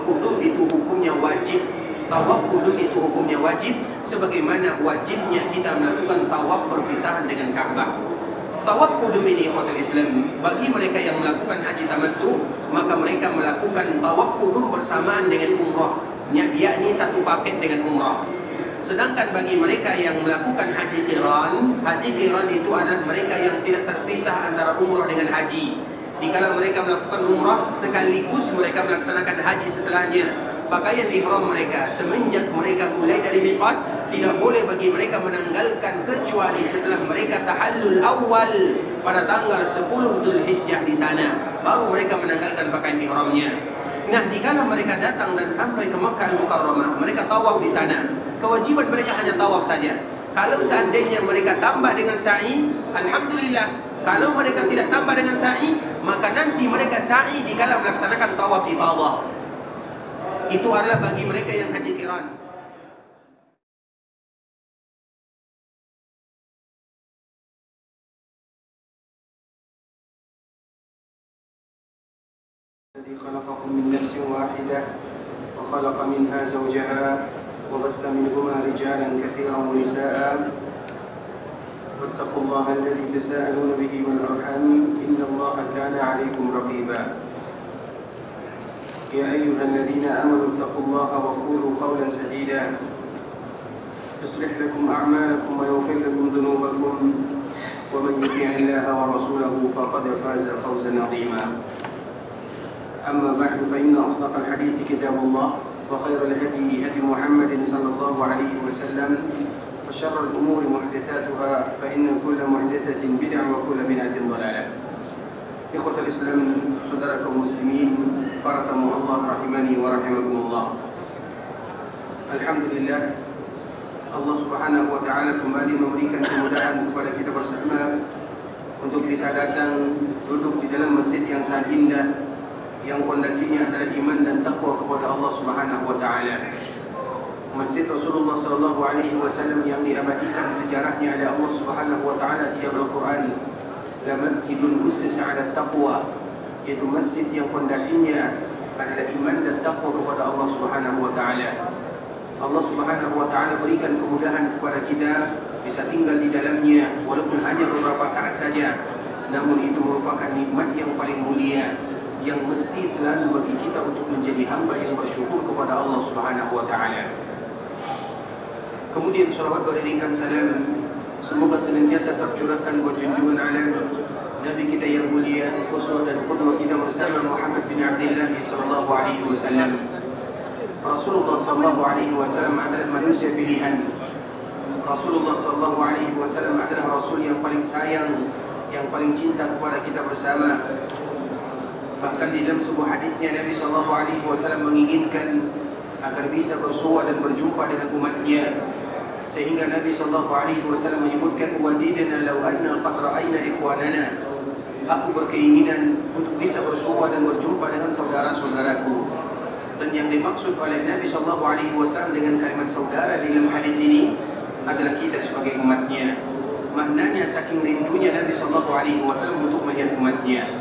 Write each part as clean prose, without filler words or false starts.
kudum itu hukumnya wajib. Tawaf kudum itu hukumnya wajib, sebagaimana wajibnya kita melakukan tawaf perpisahan dengan Ka'bah. Tawaf kudum ini ikhwatul Islam, bagi mereka yang melakukan haji tamattu, maka mereka melakukan tawaf kudum bersamaan dengan umrah, yakni satu paket dengan umrah. Sedangkan bagi mereka yang melakukan haji qiran itu adalah mereka yang tidak terpisah antara umrah dengan haji. Dikala mereka melakukan umrah, sekaligus mereka melaksanakan haji setelahnya. Pakaian ihram mereka semenjak mereka mulai dari miqat, tidak boleh bagi mereka menanggalkan kecuali setelah mereka tahallul awal pada tanggal 10 Zulhijjah di sana, baru mereka menanggalkan pakaian ihramnya. Nah, dikala mereka datang dan sampai ke Makkah Al-Mukarramah, mereka tawaf di sana. Kewajiban mereka hanya tawaf saja. Kalau seandainya mereka tambah dengan sa'i, alhamdulillah. Kalau mereka tidak tambah dengan sa'i, maka nanti mereka sa'i dikala melaksanakan tawaf ifadah. Itu adalah bagi mereka yang haji qiran. الذي خلقكم من نفس واحدة وخلق منها زوجها وبث منهما رجالا كثيرا ونساء واتقوا الله الذي تساءلون به والأرحام إن الله كان عليكم رقيبا يا أيها الذين آمنوا اتقوا الله وقولوا قولا سديدا يصلح لكم أعمالكم ويغفر لكم ذنوبكم ومن يطع الله ورسوله فقد فاز فوزا عظيما أما بعد فإن أصدق الحديث كتاب الله وخير الهدي هدي محمد صلى الله عليه وسلم وشر الأمور محدثاتها فإن كل محدثة بدعة وكل بدعة ضلالة. إخوة الإسلام saudara kaum muslimin, para tamu Allah rahimani wa rahimakumullah. Alhamdulillah, Allah subhanahu wa ta'ala kembali memberikan kemudahan kepada kita bersama untuk bisa datang duduk di dalam masjid yang sangat indah, yang pondasinya adalah iman dan taqwa kepada Allah subhanahu wa ta'ala. Masjid Rasulullah sallallahu alaihi wasallam yang diabadikan sejarahnya oleh Allah subhanahu wa ta'ala di dalam Al-Quran, la masjidun ussisa ala taqwa, yaitu masjid yang pondasinya adalah iman dan takwa kepada Allah Subhanahu wa taala. Allah Subhanahu wa taala berikan kemudahan kepada kita bisa tinggal di dalamnya walaupun hanya beberapa saat saja. Namun itu merupakan nikmat yang paling mulia yang mesti selalu bagi kita untuk menjadi hamba yang bersyukur kepada Allah Subhanahu wa taala. Kemudian salawat beriringkan salam semoga senantiasa tercurahkan buat junjungan alam Nabi kita yang mulia, uswah dan qudwah kita bersama Muhammad bin Abdullah sallallahu alaihi wasallam. Rasulullah sallallahu alaihi wasallam adalah manusia pilihan. Rasulullah sallallahu alaihi wasallam adalah rasul yang paling sayang, yang paling cinta kepada kita bersama. Bahkan di dalam sebuah hadisnya Nabi sallallahu alaihi wasallam menginginkan agar bisa bersua dan berjumpa dengan umatnya. Sehingga Nabi sallallahu alaihi wasallam menyebutkan wadidna law anna qad ra'ayna ikhwanana. Aku berkeinginan untuk bisa bersua dan berjumpa dengan saudara-saudaraku. Dan yang dimaksud oleh Nabi sallallahu alaihi wasallam dengan kalimat saudara di dalam hadis ini adalah kita sebagai umatnya. Maknanya saking rindunya Nabi sallallahu alaihi wasallam untuk melihat umatnya.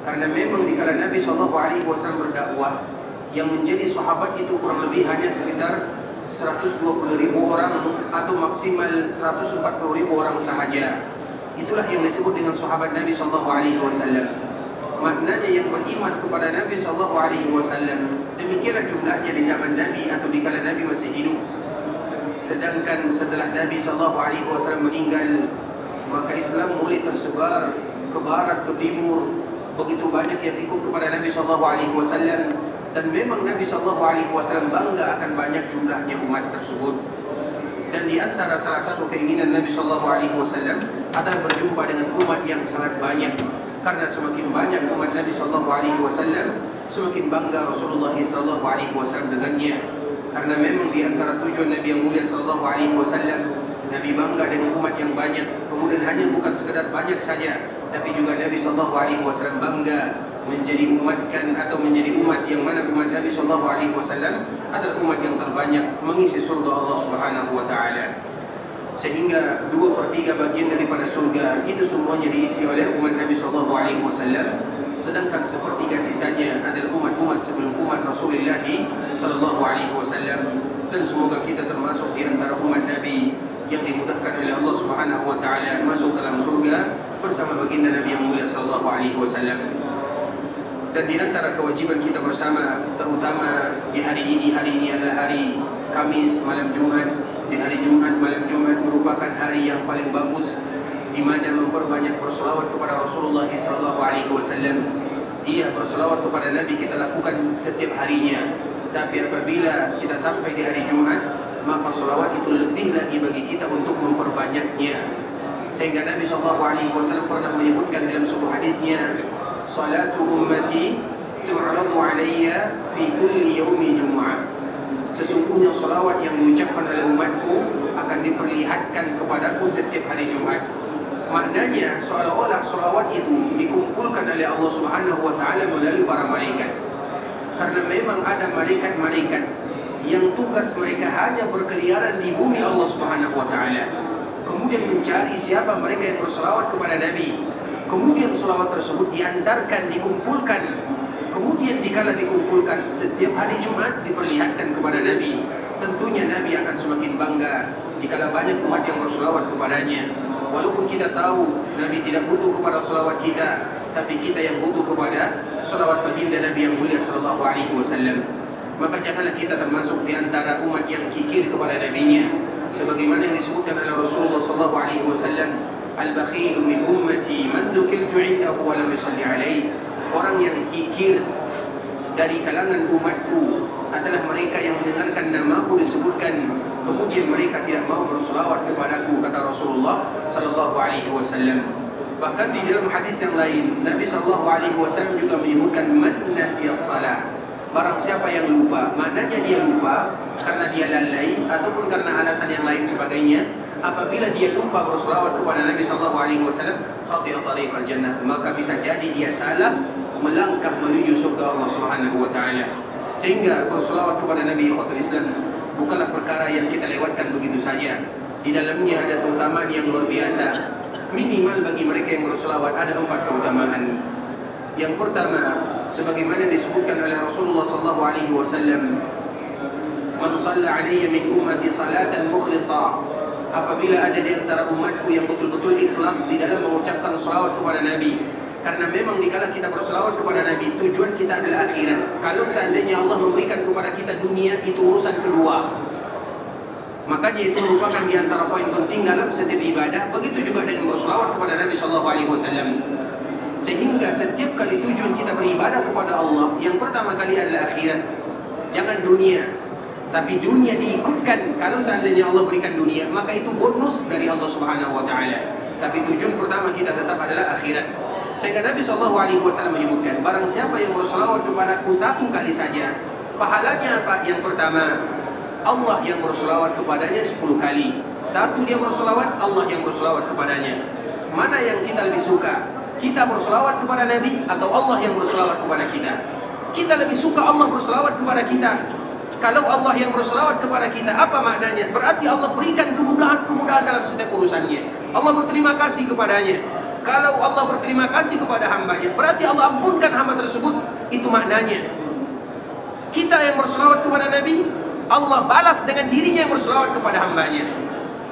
Karena memang dikala Nabi sallallahu alaihi wasallam berdakwah, yang menjadi sahabat itu kurang lebih hanya sekitar 120.000 orang atau maksimal 140.000 orang sahaja. Itulah yang disebut dengan sahabat Nabi sallallahu alaihi wasallam. Maknanya yang beriman kepada Nabi sallallahu alaihi wasallam, demikianlah jumlahnya di zaman Nabi atau dikala Nabi masih hidup. Sedangkan setelah Nabi sallallahu alaihi wasallam meninggal, maka Islam mulai tersebar ke barat, ke timur. Begitu banyak yang ikut kepada Nabi sallallahu alaihi wasallam. Dan memang Nabi sallallahu alaihi wasallam bangga akan banyak jumlahnya umat tersebut. Dan di antara salah satu keinginan Nabi sallallahu alaihi wasallam adalah berjumpa dengan umat yang sangat banyak. Karena semakin banyak umat Nabi sallallahu alaihi wasallam, semakin bangga Rasulullah sallallahu alaihi wasallam dengannya. Karena memang di antara tujuan Nabi yang mulia sallallahu alaihi wasallam, Nabi bangga dengan umat yang banyak. Kemudian hanya bukan sekadar banyak saja, tapi juga Nabi sallallahu alaihi wasallam bangga menjadi umatkan atau menjadi umat yang mana umat Nabi sallallahu alaihi wasallam adalah umat yang terbanyak mengisi surga Allah Subhanahu wa taala. Sehingga 2/3 bagian daripada surga itu semuanya diisi oleh umat Nabi sallallahu alaihi wasallam. sedangkan sepertiga sisanya adalah umat-umat sebelum umat Rasulullah sallallahu alaihi wasallam. Dan semoga kita termasuk di antara umat Nabi yang dimudahkan oleh Allah Subhanahu wa taala masuk dalam surga bersama baginda Nabi yang mulia sallallahu alaihi wasallam. Dan di antara kewajiban kita bersama, terutama di hari ini adalah hari Kamis malam Jumat. Di hari Jumat malam Jumat merupakan hari yang paling bagus, di mana memperbanyak berselawat kepada Rasulullah sallallahu alaihi wasallam. Ia berselawat kepada Nabi kita lakukan setiap harinya. Tapi apabila kita sampai di hari Jumat, maka selawat itu lebih lagi bagi kita untuk memperbanyaknya. Sehingga Nabi sallallahu alaihi wasallam pernah menyebutkan dalam sebuah hadisnya, salatu ummati tu'radu alayya fi kulli yaumi jumu'ah. Sesungguhnya selawat yang diucapkan oleh umatku akan diperlihatkan kepadaku setiap hari Jumat. Maknanya seolah-olah selawat itu dikumpulkan oleh Allah Subhanahu wa taala melalui para malaikat. Karena memang ada malaikat-malaikat yang tugas mereka hanya berkeliaran di bumi Allah Subhanahu wa taala, kemudian mencari siapa mereka yang berselawat kepada Nabi. Kemudian selawat tersebut diantarkan, dikumpulkan. Kemudian dikala dikumpulkan setiap hari Jumat diperlihatkan kepada Nabi. Tentunya Nabi akan semakin bangga dikala banyak umat yang berselawat kepadanya. Walaupun kita tahu Nabi tidak butuh kepada selawat kita, tapi kita yang butuh kepada selawat baginda Nabi yang mulia sallallahu alaihi wasallam. Maka janganlah kita termasuk di antara umat yang kikir kepada nabinya, sebagaimana yang disebutkan oleh Rasulullah sallallahu alaihi wasallam, al-bakhilu min ummati man dzukirtu 'indahu wa lam yusalli alaihi. Orang yang kikir dari kalangan umatku adalah mereka yang mendengarkan namaku disebutkan kemudian mereka tidak mau berselawat kepadaku, kata Rasulullah sallallahu alaihi wasallam. Bahkan di dalam hadis yang lain Nabi sallallahu alaihi wasallam juga menyebutkan man nasiyas salat. Barang siapa yang lupa, maknanya dia lupa karena dia lalai ataupun karena alasan yang lain sebagainya. Apabila dia lupa berselawat kepada Nabi sallallahu alaihi wasallam, khati'a tariqal jannah, maka bisa jadi dia salah melangkah menuju surga Allah Subhanahu wa taala. Sehingga berselawat kepada Nabi ikhwatul Islam bukanlah perkara yang kita lewatkan begitu saja. Di dalamnya ada keutamaan yang luar biasa. Minimal bagi mereka yang berselawat ada 4 keutamaan. Yang pertama, sebagaimana disebutkan oleh Rasulullah sallallahu alaihi wasallam, man shalla alayya min ummati salatan mukhlisa. Apabila ada di antara umatku yang betul-betul ikhlas di dalam mengucapkan selawat kepada Nabi, karena memang dikala kita berselawat kepada Nabi, tujuan kita adalah akhirat. Kalau seandainya Allah memberikan kepada kita dunia, itu urusan kedua. Makanya itu merupakan di antara poin penting dalam setiap ibadah. Begitu juga dengan berselawat kepada Nabi sallallahu alaihi wasallam. Sehingga setiap kali tujuan kita beribadah kepada Allah, yang pertama kali adalah akhirat. Jangan dunia. Tapi dunia diikutkan. Kalau seandainya Allah berikan dunia, maka itu bonus dari Allah Subhanahu wa taala. Tapi tujuan pertama kita tetap adalah akhirat. Sehingga Nabi sallallahu alaihi wasallam menyebutkan, barang siapa yang berselawat kepadaku 1 kali saja, pahalanya apa? Yang pertama, Allah yang berselawat kepadanya 10 kali. 1 dia berselawat, Allah yang berselawat kepadanya. Mana yang kita lebih suka? Kita berselawat kepada Nabi atau Allah yang berselawat kepada kita? Kita lebih suka Allah berselawat kepada kita. Kalau Allah yang berselawat kepada kita, apa maknanya? Berarti Allah berikan kemudahan-kemudahan dalam setiap urusannya. Allah berterima kasih kepadanya. Kalau Allah berterima kasih kepada hambanya, berarti Allah ampunkan hamba tersebut. Itu maknanya. Kita yang berselawat kepada Nabi, Allah balas dengan dirinya yang berselawat kepada hambanya.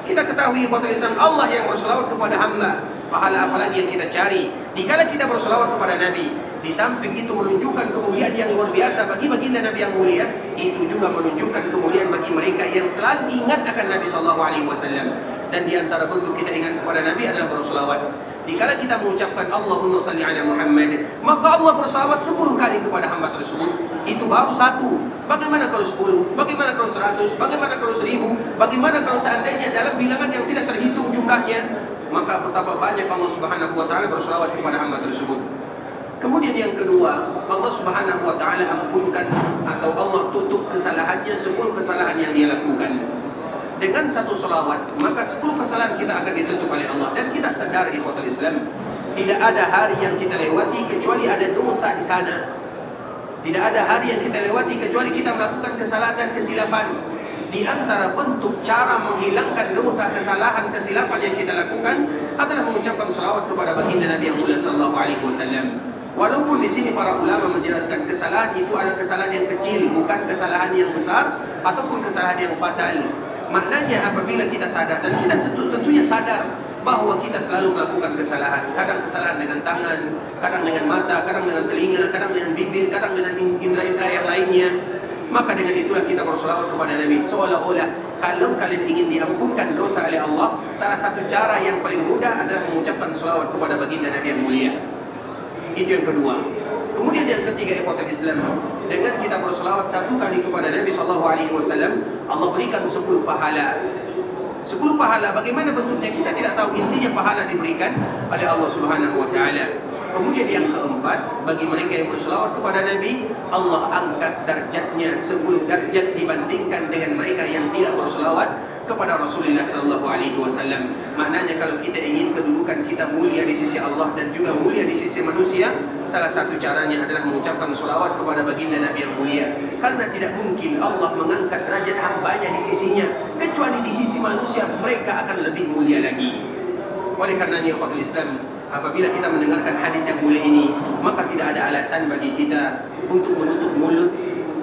Kita ketahui ikhwatul Islam, Allah yang berselawat kepada hamba, pahala apalagi yang kita cari? Dikala kita berselawat kepada Nabi, di samping itu menunjukkan kemuliaan yang luar biasa bagi baginda Nabi yang mulia, itu juga menunjukkan kemuliaan bagi mereka yang selalu ingat akan Nabi sallallahu alaihi wasallam. Dan di antara bentuk kita ingat kepada Nabi adalah berselawat. Dikala kita mengucapkan Allahumma salli ala Muhammad, maka Allah berselawat 10 kali kepada hamba tersebut. Itu baru 1. Bagaimana kalau 10? Bagaimana kalau 100? Bagaimana kalau 1000? Bagaimana kalau seandainya dalam bilangan yang tidak terhitung jumlahnya? Maka betapa banyak Allah Subhanahu wa taala berselawat kepada hamba tersebut. Kemudian yang kedua, Allah Subhanahu wa taala ampunkan atau Allah tutup kesalahannya 10 kesalahan yang dia lakukan. Dengan 1 selawat, maka 10 kesalahan kita akan ditutup oleh Allah. Dan kita sadar ikhwatul Islam, tidak ada hari yang kita lewati kecuali ada dosa di sana. Tidak ada hari yang kita lewati kecuali kita melakukan kesalahan dan kesilafan. Di antara bentuk cara menghilangkan dosa, kesalahan, kesilafan yang kita lakukan adalah mengucapkan selawat kepada baginda Nabi yang mulia sallallahu alaihi wasallam. Walaupun di sini para ulama menjelaskan kesalahan itu adalah kesalahan yang kecil, bukan kesalahan yang besar ataupun kesalahan yang fatal. Maknanya apabila kita sadar, dan kita tentunya sadar bahawa kita selalu melakukan kesalahan. Kadang kesalahan dengan tangan, kadang dengan mata, kadang dengan telinga, kadang dengan bibir, kadang dengan indera-indera yang lainnya. Maka dengan itulah kita bersolawat kepada Nabi. Seolah-olah kalau kalian ingin diampunkan dosa oleh Allah, salah satu cara yang paling mudah adalah mengucapkan solawat kepada baginda Nabi yang mulia. Itu yang kedua. Kemudian yang ketiga, ikhwatul Islam, dengan kita bersolawat 1 kali kepada Nabi SAW, Allah berikan 10 pahala. 10 pahala, bagaimana bentuknya kita tidak tahu. Intinya pahala diberikan oleh Allah Subhanahu Wa Taala. Kemudian yang keempat, bagi mereka yang bersolawat kepada Nabi, Allah angkat darjatnya 10 darjat dibandingkan dengan mereka yang tidak bersolawat kepada Rasulullah SAW. Maknanya kalau kita ingin kedudukan kita mulia di sisi Allah dan juga mulia di sisi manusia, salah satu caranya adalah mengucapkan solawat kepada baginda Nabi yang mulia. Karena tidak mungkin Allah mengangkat derajat hambanya di sisinya, kecuali di sisi manusia mereka akan lebih mulia lagi. Oleh karenanya ikhwatul Islam, apabila kita mendengarkan hadis yang mulia ini, maka tidak ada alasan bagi kita untuk menutup mulut,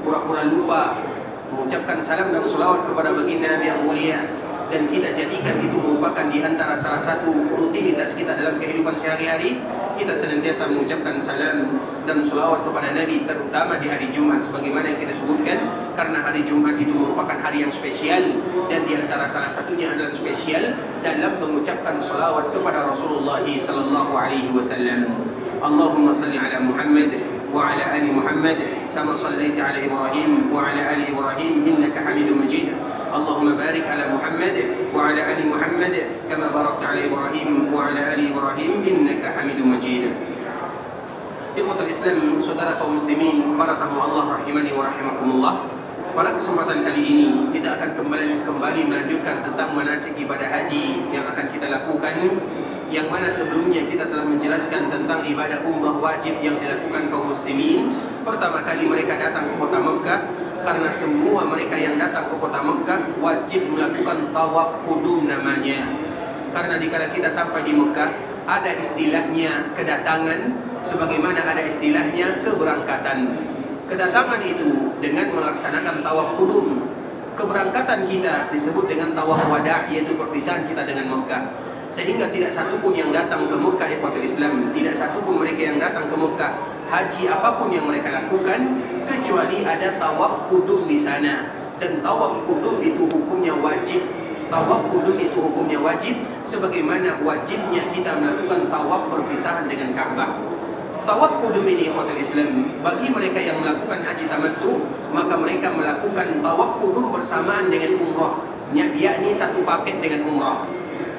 pura-pura lupa mengucapkan salam dan selawat kepada baginda Nabi yang mulia, dan kita jadikan itu merupakan di antara salah satu rutinitas kita dalam kehidupan sehari-hari. Kita senantiasa mengucapkan salam dan selawat kepada Nabi, terutama di hari Jumat sebagaimana yang kita sebutkan, karena hari Jumat itu merupakan hari yang spesial, dan di antara salah satunya adalah spesial dalam mengucapkan selawat kepada Rasulullah sallallahu alaihi wasallam. Allahumma salli ala Muhammad wa ala ali Muhammad kama sallaita ala Ibrahim wa ala ali Ibrahim innaka Hamidum Majid. Allahumma barik ala Muhammad wa ala ali Muhammad kama barakta ala Ibrahim wa ala ali Ibrahim innaka Hamidum Majid. Ikhwatul Islam, saudara kaum muslimin, para tamu Allah rahimani wa rahimakumullah. Pada kesempatan kali ini kita akan kembali melanjutkan tentang manasik ibadah haji yang akan kita lakukan, yang mana sebelumnya kita telah menjelaskan tentang ibadah umrah wajib yang dilakukan kaum muslimin. Pertama kali mereka datang ke kota Mekah, karena semua mereka yang datang ke kota Mekah wajib melakukan tawaf qudum namanya. Karena dikala kita sampai di Mekah, ada istilahnya kedatangan, sebagaimana ada istilahnya keberangkatan. Kedatangan itu dengan melaksanakan tawaf qudum. Keberangkatan kita disebut dengan tawaf wada', yaitu perpisahan kita dengan Mekah. Sehingga tidak satupun yang datang ke Mekah, ikhwatul Islam, tidak satupun mereka yang datang ke Mekah, haji apapun yang mereka lakukan, kecuali ada tawaf qudum di sana. Dan tawaf qudum itu hukumnya wajib. Tawaf qudum itu hukumnya wajib, sebagaimana wajibnya kita melakukan tawaf perpisahan dengan Ka'bah. Tawaf qudum ini, ikhwatul Islam, bagi mereka yang melakukan haji tamattu, maka mereka melakukan tawaf qudum bersamaan dengan umrah, yakni satu paket dengan umrah.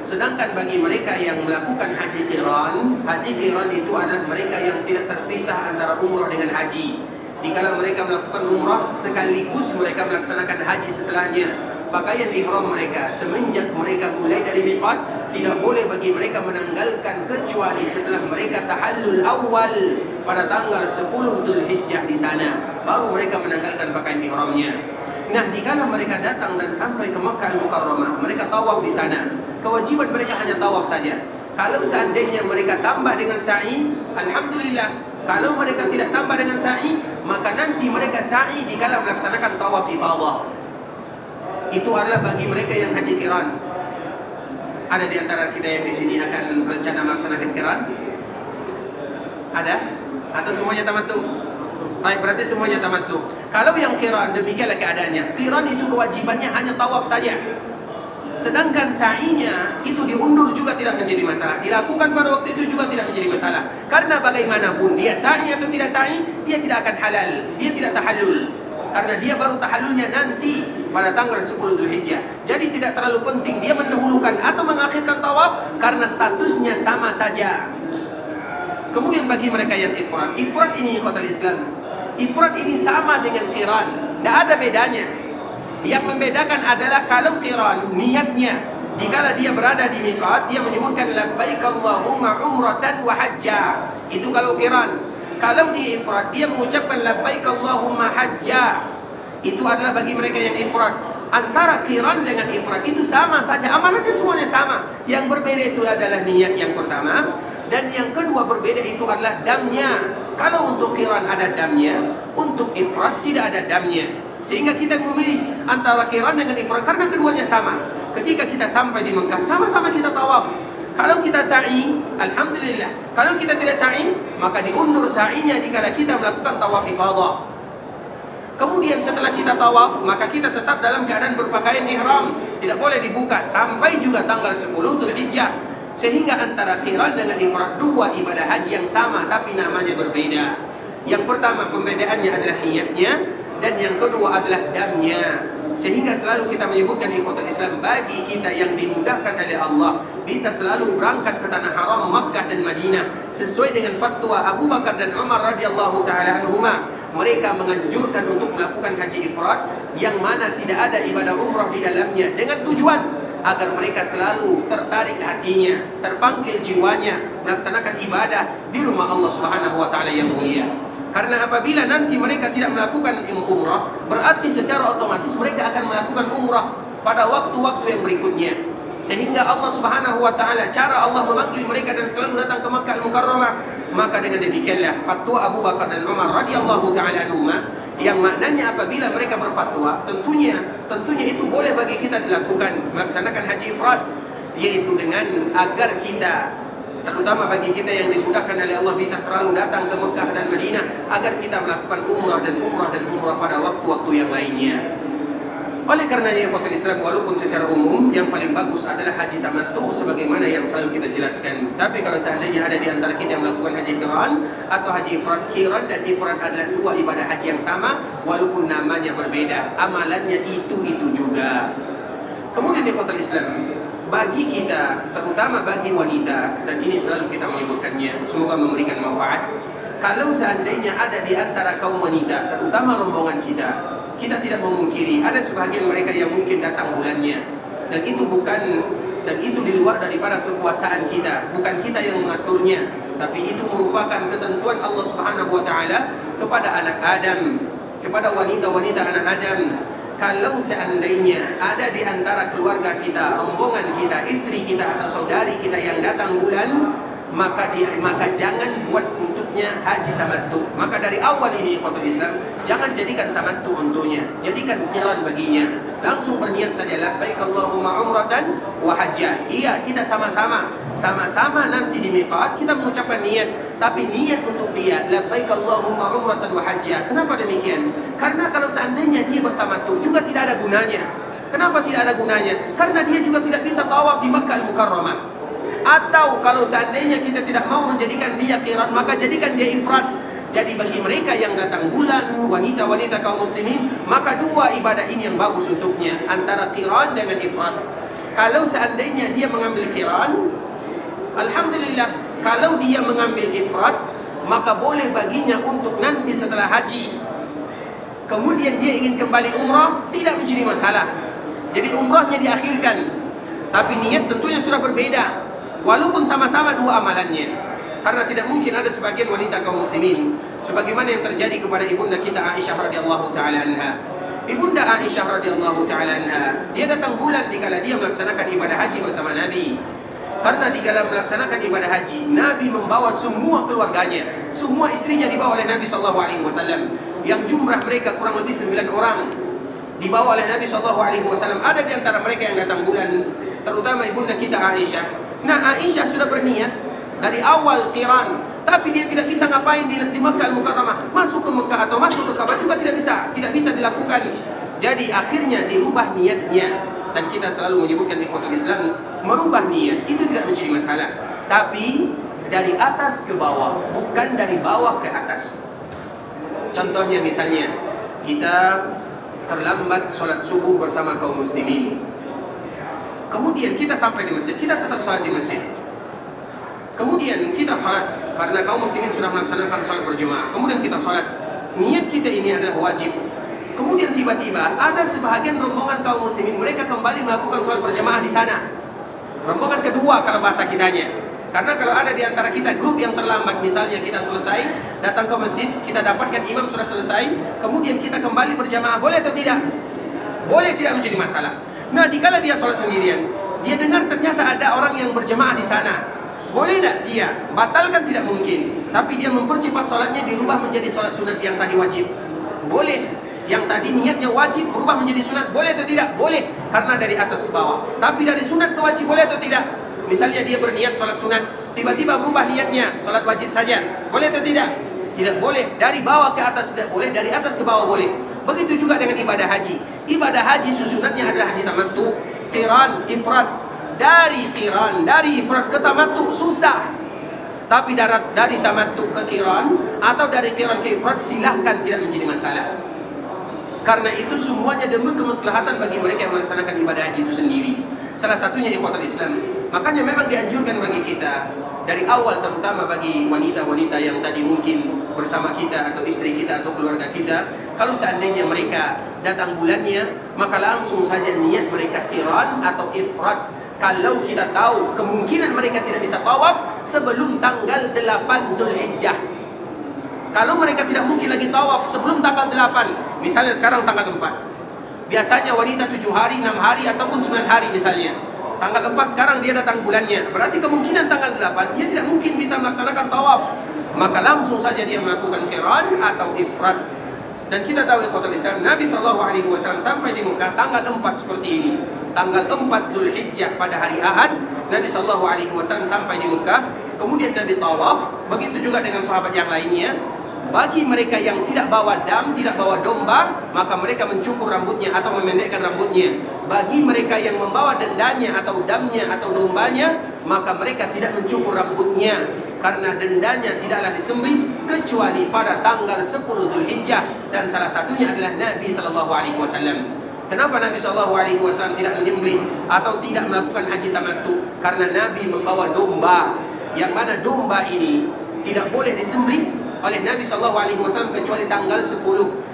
Sedangkan bagi mereka yang melakukan haji qiran itu adalah mereka yang tidak terpisah antara umrah dengan haji. Dikala mereka melakukan umrah, sekaligus mereka melaksanakan haji setelahnya. Pakaian ihram mereka semenjak mereka mulai dari miqat, tidak boleh bagi mereka menanggalkan kecuali setelah mereka tahallul awal pada tanggal 10 Zulhijjah di sana, baru mereka menanggalkan pakaian ihramnya. Nah, dikala mereka datang dan sampai ke Makkah Al-Mukarramah, mereka tawaf di sana. Kewajiban mereka hanya tawaf saja. Kalau seandainya mereka tambah dengan sa'i, alhamdulillah. Kalau mereka tidak tambah dengan sa'i, maka nanti mereka sa'i dikala melaksanakan tawaf ifadah. Itu adalah bagi mereka yang haji qiran. Ada di antara kita yang di sini akan rencana melaksanakan qiran? Ada? Atau semuanya tamattu? Baik, berarti semuanya tamattu. Kalau yang qiran, demikianlah keadaannya. Qiran itu kewajibannya hanya tawaf saja. Sedangkan sa'inya itu diundur juga tidak menjadi masalah. Dilakukan pada waktu itu juga tidak menjadi masalah. Karena bagaimanapun dia sa'i atau tidak sa'i, dia tidak akan halal. Dia tidak tahallul. Karena dia baru tahallulnya nanti pada tanggal 10 Zulhijjah. Jadi tidak terlalu penting dia mendahulukan atau mengakhirkan tawaf, karena statusnya sama saja. Kemudian bagi mereka yang ifrad, ifrad ini ikhwatul Islam, ifrad ini sama dengan qiran, tidak ada bedanya. Yang membedakan adalah kalau qiran niatnya dikala dia berada di miqat, dia menyebutkan labbaik Allahumma umratan wa hajja. Itu kalau qiran. Kalau di ifrad dia mengucapkan labbaik Allahumma hajja. Itu adalah bagi mereka yang ifrad. Antara qiran dengan ifrad itu sama saja, amanatnya semuanya sama. Yang berbeda itu adalah niat yang pertama, dan yang kedua berbeda itu adalah damnya. Kalau untuk qiran ada damnya, untuk ifrad tidak ada damnya. Sehingga kita memilih antara qiran dengan ifrad karena keduanya sama. Ketika kita sampai di Mekah, sama-sama kita tawaf. Kalau kita sa'i, alhamdulillah. Kalau kita tidak sa'i, maka diundur sa'inya dikala kita melakukan tawaf ifadah. Kemudian setelah kita tawaf, maka kita tetap dalam keadaan berpakaian ihram, tidak boleh dibuka sampai juga tanggal 10 Dzulhijjah. Sehingga antara qiran dengan ifrad dua ibadah haji yang sama tapi namanya berbeda. Yang pertama pembedaannya adalah niatnya, dan yang kedua adalah damnya. Sehingga selalu kita menyebutkan ikhwatul Islam, bagi kita yang dimudahkan oleh Allah bisa selalu berangkat ke tanah haram Makkah dan Madinah sesuai dengan fatwa Abu Bakar dan Umar radhiyallahu taala anhuma. Mereka menganjurkan untuk melakukan haji ifrad yang mana tidak ada ibadah umrah di dalamnya, dengan tujuan agar mereka selalu tertarik hatinya, terpanggil jiwanya melaksanakan ibadah di rumah Allah Subhanahu wa taala yang mulia. Karena apabila nanti mereka tidak melakukan umrah, berarti secara otomatis mereka akan melakukan umrah pada waktu-waktu yang berikutnya. Sehingga Allah Subhanahu wa taala, cara Allah memanggil mereka dan selalu datang ke Makkah Al-Mukarramah. Maka dengan demikianlah fatwa Abu Bakar dan Umar radhiyallahu taala anhuma, yang maknanya apabila mereka berfatwa, tentunya itu boleh bagi kita dilakukan, melaksanakan haji ifrad, yaitu dengan agar kita, terutama bagi kita yang dimudahkan oleh Allah bisa terlalu datang ke Mekah dan Madinah, agar kita melakukan umrah pada waktu-waktu yang lainnya. Oleh karenanya ikhwatul Islam, walaupun secara umum yang paling bagus adalah haji tamattu sebagaimana yang selalu kita jelaskan. Tapi kalau seandainya ada di antara kita yang melakukan haji qiran atau haji ifrad, qiran dan ifrad adalah dua ibadah haji yang sama walaupun namanya berbeda, amalannya itu juga. Kemudian ikhwatul Islam, bagi kita, terutama bagi wanita, dan ini selalu kita menyebutkannya, semoga memberikan manfaat. Kalau seandainya ada di antara kaum wanita, terutama rombongan kita tidak memungkiri ada sebagian mereka yang mungkin datang bulannya, dan itu di luar daripada kekuasaan kita, bukan kita yang mengaturnya, tapi itu merupakan ketentuan Allah Subhanahu wa taala kepada anak Adam, kepada wanita-wanita anak Adam. Kalau seandainya ada di antara keluarga kita, rombongan kita, istri kita atau saudari kita yang datang bulan, maka jangan buat untuknya haji tamattu. Maka dari awal ini ikhwatul Islam, jangan jadikan tamattu untuknya, jadikan qiran baginya. Langsung berniat saja, labbaik Allahumma umratan wa hajjah. Iya, kita sama-sama nanti di miqat kita mengucapkan niat, tapi niat untuk dia labbaik Allahumma umratan wa hajjah. Kenapa demikian? Karena kalau seandainya dia bertamattu juga tidak ada gunanya. Kenapa tidak ada gunanya? Karena dia juga tidak bisa tawaf di Makkah Al-Mukarramah. Atau kalau seandainya kita tidak mau menjadikan dia qiran, maka jadikan dia ifrad. Jadi bagi mereka yang datang bulan, wanita-wanita kaum muslimin, maka dua ibadah ini yang bagus untuknya, antara qiran dengan ifrad. Kalau seandainya dia mengambil qiran, alhamdulillah. Kalau dia mengambil ifrad, maka boleh baginya untuk nanti setelah haji, kemudian dia ingin kembali umrah, tidak menjadi masalah. Jadi umrahnya diakhirkan, tapi niat tentunya sudah berbeda. Walaupun sama-sama dua amalannya, karena tidak mungkin ada sebagian wanita kaum muslimin sebagaimana yang terjadi kepada ibunda kita Aisyah radhiyallahu taala anha. Ibunda Aisyah radhiyallahu taala anha, dia datang bulan dikala dia melaksanakan ibadah haji bersama Nabi. Karena di dalam melaksanakan ibadah haji, Nabi membawa semua keluarganya, semua istrinya dibawa oleh Nabi sallallahu alaihi wasallam, yang jumlah mereka kurang lebih 9 orang. Dibawa oleh Nabi sallallahu alaihi wasallam. Ada di antara mereka yang datang bulan, terutama ibunda kita Aisyah. Nah, Aisyah sudah berniat dari awal qiran, tapi dia tidak bisa ngapain di Makkah Al-Mukarramah, masuk ke Mekah atau masuk ke Ka'bah juga tidak bisa dilakukan. Jadi akhirnya dirubah niatnya, dan kita selalu menyebutkan ikhwatul Islam, merubah niat itu tidak menjadi masalah, tapi dari atas ke bawah, bukan dari bawah ke atas. Contohnya misalnya kita terlambat sholat subuh bersama kaum muslimin, kemudian kita sampai di masjid, kita tetap sholat di masjid. Kemudian kita sholat, karena kaum muslimin sudah melaksanakan sholat berjemaah. Kemudian kita sholat, niat kita ini adalah wajib. Kemudian tiba-tiba ada sebahagian rombongan kaum muslimin, mereka kembali melakukan sholat berjemaah di sana. Rombongan kedua kalau bahasa kitanya. Karena kalau ada di antara kita grup yang terlambat, misalnya kita selesai, datang ke masjid, kita dapatkan imam sudah selesai, kemudian kita kembali berjamaah, boleh atau tidak? Boleh, tidak menjadi masalah. Nah, dikala dia sholat sendirian, dia dengar ternyata ada orang yang berjemaah di sana. Boleh tak dia batalkan? Tidak mungkin. Tapi dia mempercepat solatnya, dirubah menjadi solat sunat yang tadi wajib. Boleh. Yang tadi niatnya wajib berubah menjadi sunat, boleh atau tidak? Boleh, karena dari atas ke bawah. Tapi dari sunat ke wajib boleh atau tidak? Misalnya dia berniat solat sunat, tiba-tiba berubah niatnya solat wajib saja, boleh atau tidak? Tidak boleh. Dari bawah ke atas tidak boleh, dari atas ke bawah boleh. Begitu juga dengan ibadah haji. Ibadah haji susunannya adalah haji tamattu, qiran, ifrad. Dari ifrad ke tamattu susah. Tapi dari tamattu ke qiran atau dari qiran ke ifrad silahkan, tidak menjadi masalah. Karena itu semuanya demi kemaslahatan bagi mereka yang melaksanakan ibadah haji itu sendiri. Salah satunya ikhwatul Islam. Makanya memang dianjurkan bagi kita dari awal, terutama bagi wanita-wanita yang tadi mungkin bersama kita atau istri kita atau keluarga kita, kalau seandainya mereka datang bulannya, maka langsung saja niat mereka qiran atau ifrad. Kalau kita tahu kemungkinan mereka tidak bisa tawaf sebelum tanggal 8 Zulhijjah. Kalau mereka tidak mungkin lagi tawaf sebelum tanggal 8, misalnya sekarang tanggal 4. Biasanya wanita 7 hari, 6 hari, ataupun 9 hari misalnya. Tanggal 4 sekarang dia datang bulannya. Berarti kemungkinan tanggal 8 dia tidak mungkin bisa melaksanakan tawaf. Maka langsung saja dia melakukan qiran atau ifrad. Dan kita tahu ikhwatul Islam, Nabi SAW sampai di Mekah tanggal 4 seperti ini. Tanggal 4 Zulhijjah pada hari Ahad, Nabi SAW sampai di Mekah. Kemudian Nabi tawaf. Begitu juga dengan sahabat yang lainnya. Bagi mereka yang tidak bawa dam, tidak bawa domba, maka mereka mencukur rambutnya atau memendekkan rambutnya. Bagi mereka yang membawa dendanya atau damnya atau dombanya, maka mereka tidak mencukur rambutnya, karena dendanya tidaklah disembelih kecuali pada tanggal 10 Zulhijjah. Dan salah satunya adalah Nabi SAW. Kenapa Nabi SAW tidak menyembelih atau tidak melakukan haji tamattu? Karena Nabi membawa domba, yang mana domba ini tidak boleh disembelih oleh Nabi SAW kecuali tanggal 10.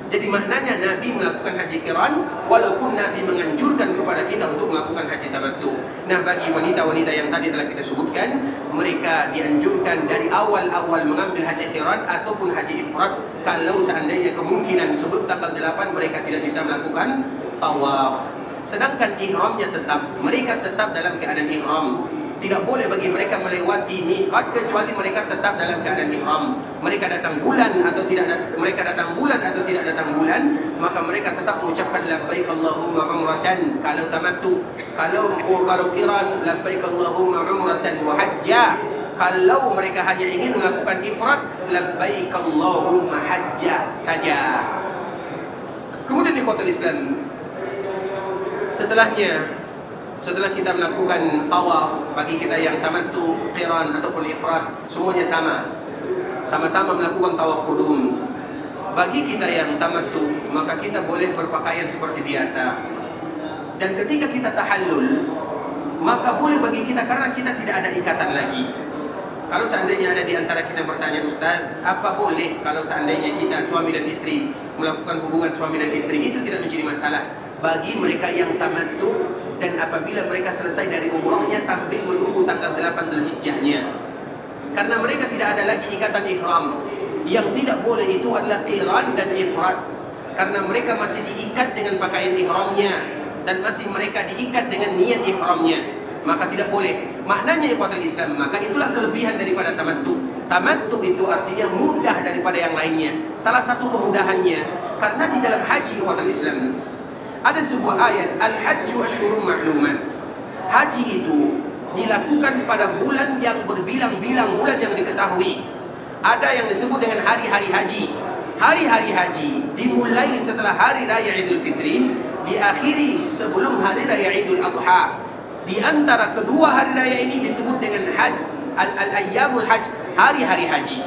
Jadi maknanya Nabi melakukan haji qiran, walaupun Nabi menganjurkan kepada kita untuk melakukan haji tamattu. Nah, bagi wanita-wanita yang tadi telah kita sebutkan, mereka dianjurkan dari awal-awal mengambil haji qiran ataupun haji ifrad. Kalau seandainya kemungkinan sebelum tanggal 8 mereka tidak bisa melakukan tawaf. Sedangkan ihramnya tetap, mereka tetap dalam keadaan ihram. Tidak boleh bagi mereka melewati miqat kecuali mereka tetap dalam keadaan ihram. Mereka datang bulan atau tidak datang bulan, maka mereka tetap mengucapkan labbaik Allahumma umratan kalau tamattu. Kalau qiran, labbaik Allahumma umratan wa hajja. Kalau mereka hanya ingin melakukan ifrad, labbaik Allahumma hajja saja. Kemudian ikhwatul Islam, setelah kita melakukan tawaf, bagi kita yang tamattu, qiran ataupun ifrad, semuanya sama-sama melakukan tawaf qudum. Bagi kita yang tamattu, maka kita boleh berpakaian seperti biasa. Dan ketika kita tahallul, maka boleh bagi kita, karena kita tidak ada ikatan lagi. Kalau seandainya ada di antara kita bertanya, Ustaz, apa boleh kalau seandainya kita suami dan istri melakukan hubungan suami dan istri? Itu tidak menjadi masalah bagi mereka yang tamattu, dan apabila mereka selesai dari umrahnya sambil menunggu tanggal 8 Zulhijjahnya. Karena mereka tidak ada lagi ikatan ihram. Yang tidak boleh itu adalah qiran dan ifrad, karena mereka masih diikat dengan pakaian ihramnya, dan masih mereka diikat dengan niat ihramnya, maka tidak boleh. Maknanya ikhwatul Islam, maka itulah kelebihan daripada tamattu. Tamattu itu artinya mudah daripada yang lainnya. Salah satu kemudahannya, karena di dalam haji ikhwatul Islam ada sebuah ayat, al-hajju asyhurun ma'lumat. Haji itu dilakukan pada bulan yang berbilang-bilang, bulan yang diketahui. Ada yang disebut dengan hari-hari haji. Hari-hari haji dimulai setelah hari raya Idul Fitri, diakhiri sebelum hari raya Idul Adha. Di antara kedua hari raya ini disebut dengan al-ayyamul hajj, hari-hari haji.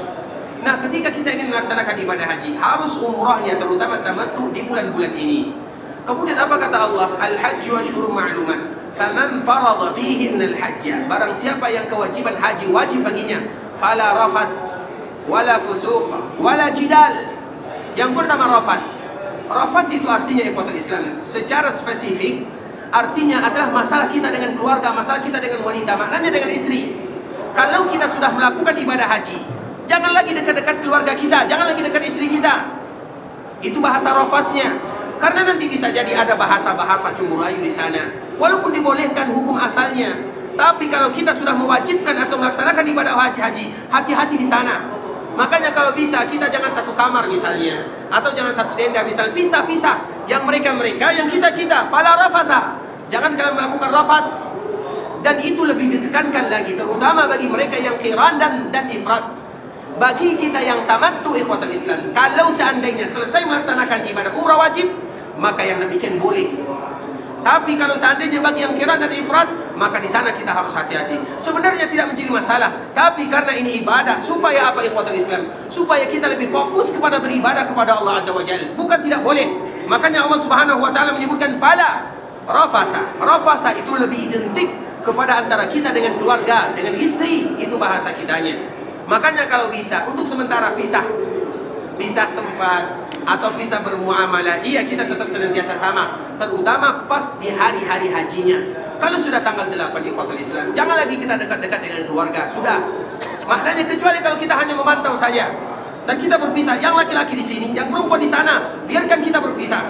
Nah, ketika kita ingin melaksanakan ibadah haji, harus umrahnya terutama tamattu di bulan-bulan ini. Kemudian apa kata Allah? Al-hajju asyhurun ma'lumat. Faman farada fihinna al-hajja. Barang siapa yang kewajiban haji wajib baginya, fala rafath wala fusuq wala jidal. Yang pertama rafas. Rafas itu artinya ikhwatul Islam, secara spesifik artinya adalah masalah kita dengan keluarga, masalah kita dengan wanita, maknanya dengan istri. Kalau kita sudah melakukan ibadah haji, jangan lagi dekat-dekat keluarga kita, jangan lagi dekat istri kita. Itu bahasa rafasnya. Karena nanti bisa jadi ada bahasa-bahasa cemburu di sana. Walaupun dibolehkan hukum asalnya, Tapi kalau kita sudah mewajibkan atau melaksanakan ibadah haji, hati-hati di sana. Makanya kalau bisa kita jangan satu kamar misalnya, atau jangan satu tenda misalnya, pisah-pisah. Yang mereka, yang kita. Fala rafasa. Jangan kalian melakukan rafas. Dan itu lebih ditekankan lagi, terutama bagi mereka yang qiran dan ifrad. Bagi kita yang tamattu ikhwatul Islam, kalau seandainya selesai melaksanakan ibadah umrah wajib, maka yang demikian boleh. Tapi kalau seandainya bagi yang qiran dan ifrad, maka di sana kita harus hati-hati. Sebenarnya tidak menjadi masalah, tapi karena ini ibadah, supaya apa ikhwatul Islam? Supaya kita lebih fokus kepada beribadah kepada Allah Azza wa Jalla. Bukan tidak boleh. Makanya Allah Subhanahu wa taala menyebutkan fala rafasa. Rafasa itu lebih identik kepada antara kita dengan keluarga, dengan istri, itu bahasa kitanya. Makanya kalau bisa, untuk sementara pisah tempat atau pisah bermuamalah, iya kita tetap senantiasa sama, terutama pas di hari-hari hajinya. Kalau sudah tanggal 8 di Ikhwatul Islam, jangan lagi kita dekat-dekat dengan keluarga, sudah. Maknanya kecuali kalau kita hanya memantau saja dan kita berpisah, yang laki-laki di sini, yang perempuan di sana, biarkan kita berpisah.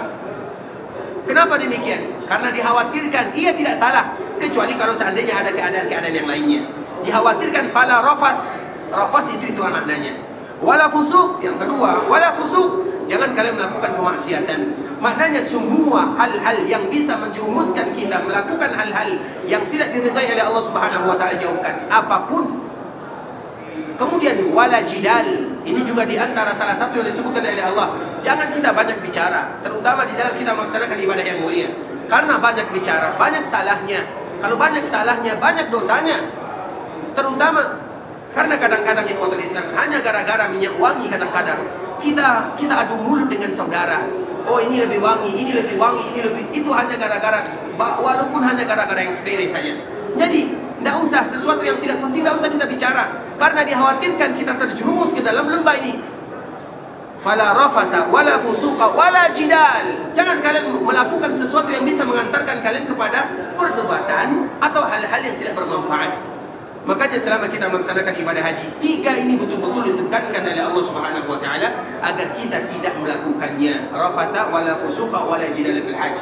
Kenapa demikian? Karena dikhawatirkan, ia tidak salah, kecuali kalau seandainya ada keadaan-keadaan yang lainnya. Dikhawatirkan fala rafas. Rafas itu maknanya. Wala fusuk, yang kedua, wala fusuk. Jangan kalian melakukan kemaksiatan. Maknanya semua hal-hal yang bisa menjerumuskan kita melakukan hal-hal yang tidak diridai oleh Allah Subhanahu wa taala, jauhkan apapun. Kemudian wala jidal, ini juga di antara salah satu yang disebutkan oleh Allah. Jangan kita banyak bicara, terutama di dalam kita melaksanakan ibadah yang mulia. Karena banyak bicara, banyak salahnya. Kalau banyak salahnya, banyak dosanya. Terutama karena kadang-kadang ikhwatul Islam hanya gara-gara minyak wangi, kadang-kadang kita adu mulut dengan saudara. Oh ini lebih wangi, ini lebih wangi, ini lebih, itu hanya gara-gara, walaupun hanya gara-gara yang sepele saja. Jadi tidak usah sesuatu yang tidak penting, tidak usah kita bicara, karena dikhawatirkan kita terjerumus ke dalam lembah ini. Fala rafasa wala fusuqa wala jidal. Jangan kalian melakukan sesuatu yang bisa mengantarkan kalian kepada perdebatan atau hal-hal yang tidak bermanfaat. Makanya selama kita melaksanakan ibadah haji, 3 ini betul-betul ditekankan oleh Allah Subhanahu wa taala agar kita tidak melakukannya. Rafasa wala fusuqa wala jidal fil hajj.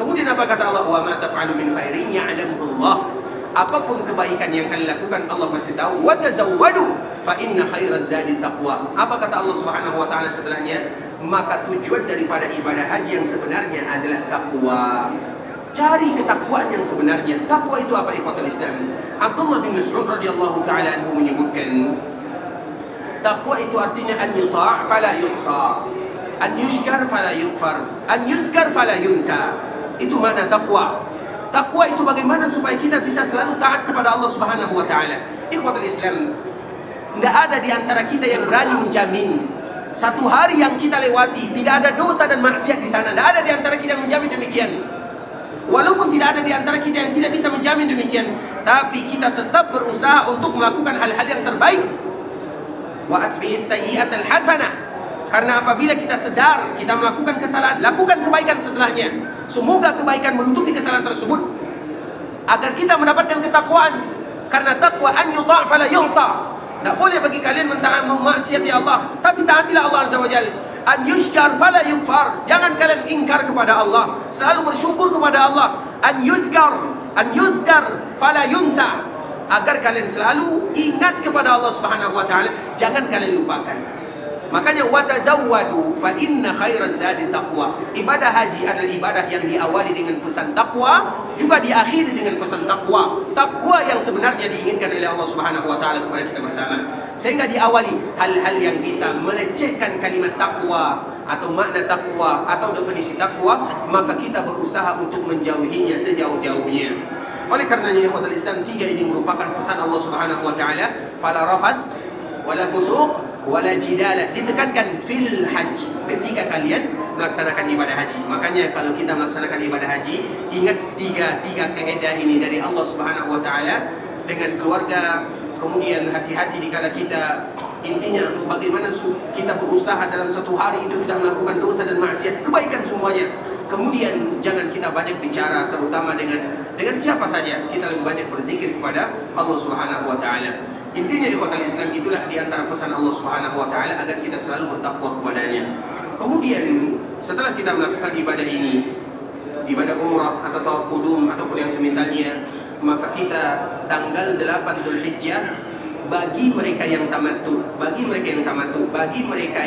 Kemudian apa kata Allah? Wa ma taf'alu min khairin ya'lamuhu Allah. Apapun kebaikan yang kalian lakukan, Allah pasti tahu. Wa tazawwadu fa inna khairaz zadi taqwa. Apa kata Allah Subhanahu wa taala setelahnya? Maka tujuan daripada ibadah haji yang sebenarnya adalah takwa. Cari ketakwaan yang sebenarnya. Takwa itu apa ikhwatul Islam? Abdullah bin Mas'ud radhiyallahu taala anhu menyebutkan, takwa itu artinya an yuta' fala yuqsa, an yushkar fala yukfar, an yuzkar fala yunsa. Itu mana takwa. Takwa itu bagaimana supaya kita bisa selalu taat kepada Allah Subhanahu wa taala. Ikhwatul Islam, tidak ada di antara kita yang berani menjamin satu hari yang kita lewati tidak ada dosa dan maksiat di sana. Tidak ada di antara kita yang menjamin demikian. Walaupun tidak ada di antara kita yang tidak bisa menjamin demikian, tapi kita tetap berusaha untuk melakukan hal-hal yang terbaik. Wa atbi'is sayyi'atal hasanah. Karena apabila kita sedar kita melakukan kesalahan, lakukan kebaikan setelahnya. Semoga kebaikan menutupi kesalahan tersebut agar kita mendapatkan ketakwaan. Karena takwa an yuta' fala yunsa. Tidak boleh bagi kalian memaksiati Allah, tapi taatilah Allah Azza wa Jalla. An yushkar fala yukfar. Jangan kalian ingkar kepada Allah, selalu bersyukur kepada Allah. An yuzkar fala yunsa. Agar kalian selalu ingat kepada Allah Subhanahu wa taala, jangan kalian lupakan. Makanya watazawwadu fa inna khairaz zadi taqwa. Ibadah haji adalah ibadah yang diawali dengan pesan takwa, juga diakhiri dengan pesan takwa. Takwa yang sebenarnya diinginkan oleh Allah Subhanahu wa taala kepada kita bersama. Sehingga diawali hal-hal yang bisa melecehkan kalimat takwa atau makna takwa atau definisi takwa, maka kita berusaha untuk menjauhinya sejauh-jauhnya. Oleh karenanya ikhwatul Islam, 3 ini merupakan pesan Allah Subhanahu wa taala, fala rafas wala fusuq wala jidala, ditekankan fil hajj ketika kalian melaksanakan ibadah haji. Makanya kalau kita melaksanakan ibadah haji, ingat tiga kaidah ini dari Allah Subhanahu wa taala dengan keluarga. Kemudian hati-hati dikala kita, intinya bagaimana kita berusaha dalam satu hari itu tidak melakukan dosa dan maksiat, kebaikan semuanya. Kemudian jangan kita banyak bicara, terutama dengan siapa saja. Kita lebih banyak berzikir kepada Allah Subhanahu wa taala. Intinya ikhwatul Islam, itulah diantara pesan Allah Subhanahu wa taala agar kita selalu bertakwa kepadanya. Kemudian setelah kita melakukan ibadah ini, ibadah umrah atau tawaf qudum ataupun yang semisalnya, maka kita tanggal 8 Dzulhijjah bagi mereka yang tamattu, bagi mereka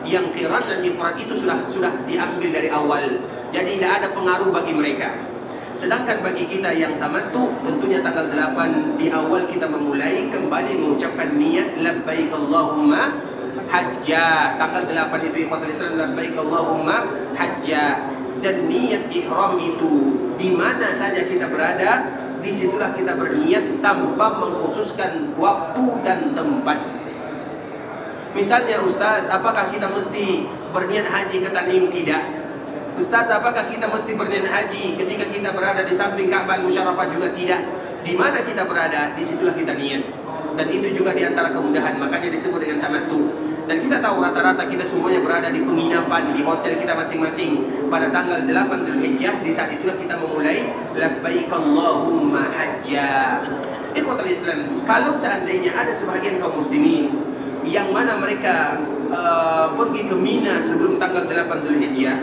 yang qiran dan ifrad itu sudah diambil dari awal. Jadi tidak ada pengaruh bagi mereka. Sedangkan bagi kita yang tamattu, tentunya tanggal 8 di awal kita memulai kembali mengucapkan niat labbaik Allahumma hajja. Tanggal 8 itu ikhwatul Islam, labbaik Allahumma hajja. Dan niat ihram itu di mana saja kita berada, disitulah kita berniat tanpa mengkhususkan waktu dan tempat. Misalnya, Ustaz, apakah kita mesti berniat haji ke Tanim? Tidak. Ustaz, apakah kita mesti berniat haji ketika kita berada di samping Ka'bah Musyarrafah? Juga tidak. Di mana kita berada, disitulah kita niat. Dan itu juga diantara kemudahan, makanya disebut dengan tamattu. Dan kita tahu rata-rata kita semuanya berada di penginapan, di hotel kita masing-masing. Pada tanggal 8 Dzulhijjah, di saat itulah kita memulai labbaik Allahumma hajja. Ikhwatul Islam, kalau seandainya ada sebahagian kaum muslimin yang mana mereka pergi ke Mina sebelum tanggal 8 Dzulhijjah,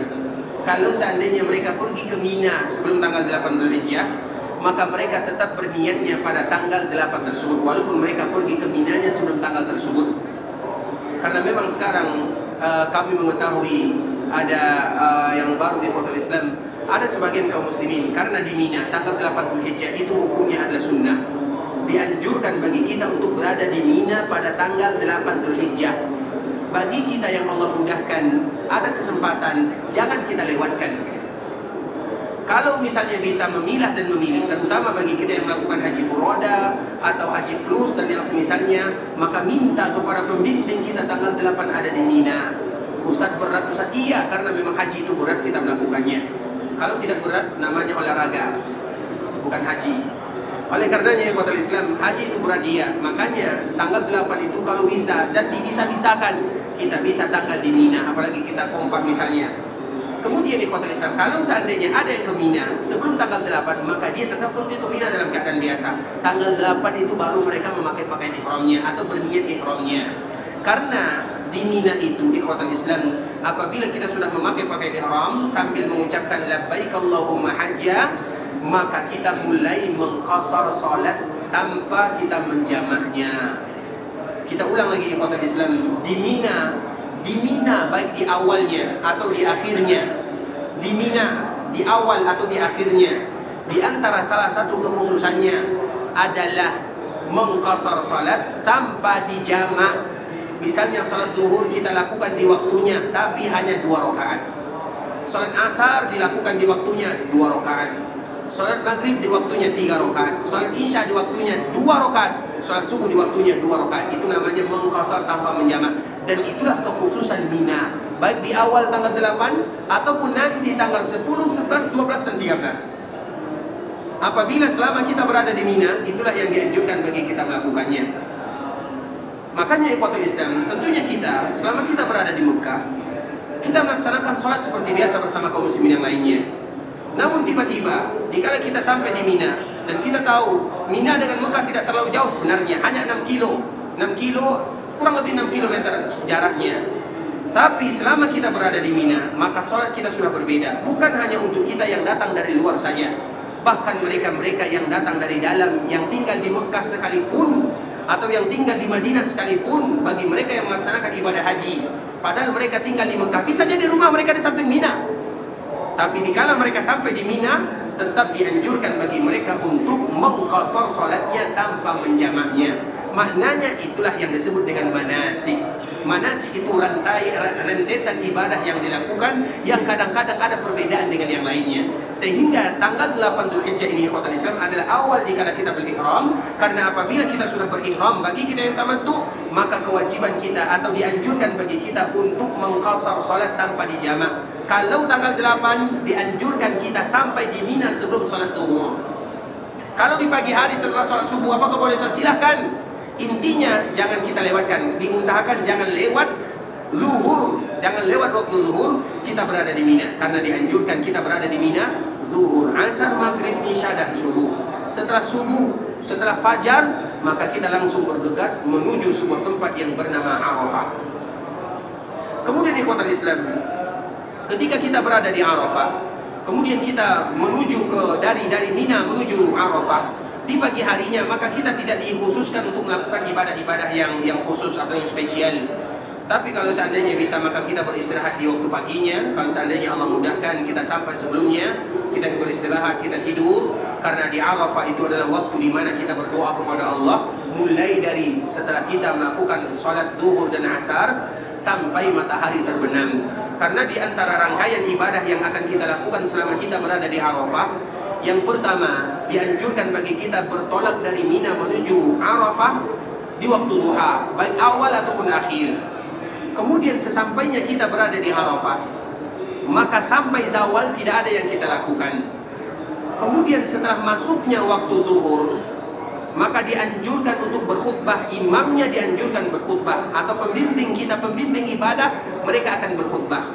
kalau seandainya mereka pergi ke Mina sebelum tanggal 8 Dzulhijjah, maka mereka tetap berniatnya pada tanggal 8 tersebut, walaupun mereka pergi ke Minanya sebelum tanggal tersebut. Karena memang sekarang kami mengetahui ada yang baru ikhwatul Islam, ada sebagian kaum muslimin karena di Mina tanggal 8 Dzulhijjah itu hukumnya adalah sunnah. Dianjurkan bagi kita untuk berada di Mina pada tanggal 8 Dzulhijjah. Bagi kita yang Allah mudahkan, ada kesempatan, jangan kita lewatkan. Kalau misalnya bisa memilah dan memilih, terutama bagi kita yang melakukan haji furoda atau haji plus dan yang semisalnya, maka minta kepada pembimbing kita tanggal 8 ada di Mina. Ustaz berat, Ustaz, iya, karena memang haji itu berat kita melakukannya. Kalau tidak berat, namanya olahraga, bukan haji. Oleh karenanya ikhwatul Islam, haji itu berat, iya. Makanya tanggal 8 itu kalau bisa dan dibisa-bisakan, kita bisa tanggal di Mina, apalagi kita kompak misalnya. Kemudian ikhwatul Islam, kalau seandainya ada yang ke Mina sebelum tanggal 8, maka dia tetap pergi ke Mina dalam keadaan biasa. Tanggal 8 itu baru mereka memakai pakaian ihramnya atau berniat ihramnya. Karena di Mina itu ikhwatul Islam, apabila kita sudah memakai pakaian ihram sambil mengucapkan labbaik Allahumma hajja, maka kita mulai mengqasar salat tanpa kita menjamaknya. Kita ulang lagi ikhwatul Islam, di Mina baik di awalnya atau di akhirnya, di Mina di awal atau di akhirnya, di antara salah satu kekhususannya adalah mengqasar salat tanpa dijamak. Misalnya salat zuhur kita lakukan di waktunya tapi hanya 2 rakaat. Salat asar dilakukan di waktunya 2 rakaat. Salat maghrib di waktunya 3 rakaat. Salat isya di waktunya 2 rakaat. Salat subuh di waktunya 2 rakaat. Itu namanya mengqasar tanpa menjamak. Dan itulah kekhususan Mina, baik di awal tanggal 8 ataupun nanti tanggal 10, 11, 12 dan 13. Apabila selama kita berada di Mina, itulah yang dianjurkan bagi kita melakukannya. Makanya ikhwatul Islam, tentunya kita selama kita berada di Mekah, kita melaksanakan sholat seperti biasa bersama kaum muslimin yang lainnya. Namun tiba-tiba dikala kita sampai di Mina, dan kita tahu Mina dengan Mekah tidak terlalu jauh sebenarnya, hanya 6 kilo, kurang lebih 6 km jaraknya. Tapi selama kita berada di Mina, maka sholat kita sudah berbeda. Bukan hanya untuk kita yang datang dari luar saja, bahkan mereka-mereka yang datang dari dalam, yang tinggal di Mekah sekalipun atau yang tinggal di Madinah sekalipun, bagi mereka yang melaksanakan ibadah haji, padahal mereka tinggal di Mekah, bisa jadi rumah mereka di samping Mina, tapi dikala mereka sampai di Mina, tetap dianjurkan bagi mereka untuk mengqasar sholatnya tanpa menjamaknya. Maknanya itulah yang disebut dengan manasik. Manasik itu rentetan ibadah yang dilakukan, yang kadang-kadang ada perbedaan dengan yang lainnya. Sehingga tanggal 8 Dzulhijjah ini ikhwatul Islam adalah awal dikala kita berihram. Karena apabila kita sudah berihram, bagi kita yang tamattu, maka kewajiban kita atau dianjurkan bagi kita untuk mengqasar salat tanpa dijamak. Kalau tanggal 8 dianjurkan kita sampai di Mina sebelum salat zuhur. Kalau di pagi hari setelah salat subuh, apakah boleh? Silahkan. Intinya jangan kita lewatkan, diusahakan jangan lewat zuhur, jangan lewat waktu zuhur kita berada di Mina, karena dianjurkan kita berada di Mina zuhur, asar, maghrib, isya dan subuh. Setelah subuh, setelah fajar, maka kita langsung bergegas menuju sebuah tempat yang bernama Arafah. Kemudian ikhwatul Islam, ketika kita berada di Arafah, kemudian kita menuju dari Mina menuju Arafah, di pagi harinya, maka kita tidak dikhususkan untuk melakukan ibadah-ibadah yang khusus atau yang spesial. Tapi kalau seandainya bisa, maka kita beristirahat di waktu paginya. Kalau seandainya Allah mudahkan kita sampai sebelumnya, kita beristirahat, kita tidur. Karena di Arafah itu adalah waktu di mana kita berdoa kepada Allah, mulai dari setelah kita melakukan sholat zuhur dan asar sampai matahari terbenam. Karena di antara rangkaian ibadah yang akan kita lakukan selama kita berada di Arafah, yang pertama dianjurkan bagi kita bertolak dari Mina menuju Arafah di waktu duha, baik awal ataupun akhir. Kemudian sesampainya kita berada di Arafah, maka sampai zawal tidak ada yang kita lakukan. Kemudian setelah masuknya waktu zuhur, maka dianjurkan untuk berkhutbah. Imamnya dianjurkan berkhutbah, atau pembimbing kita, pembimbing ibadah, mereka akan berkhutbah.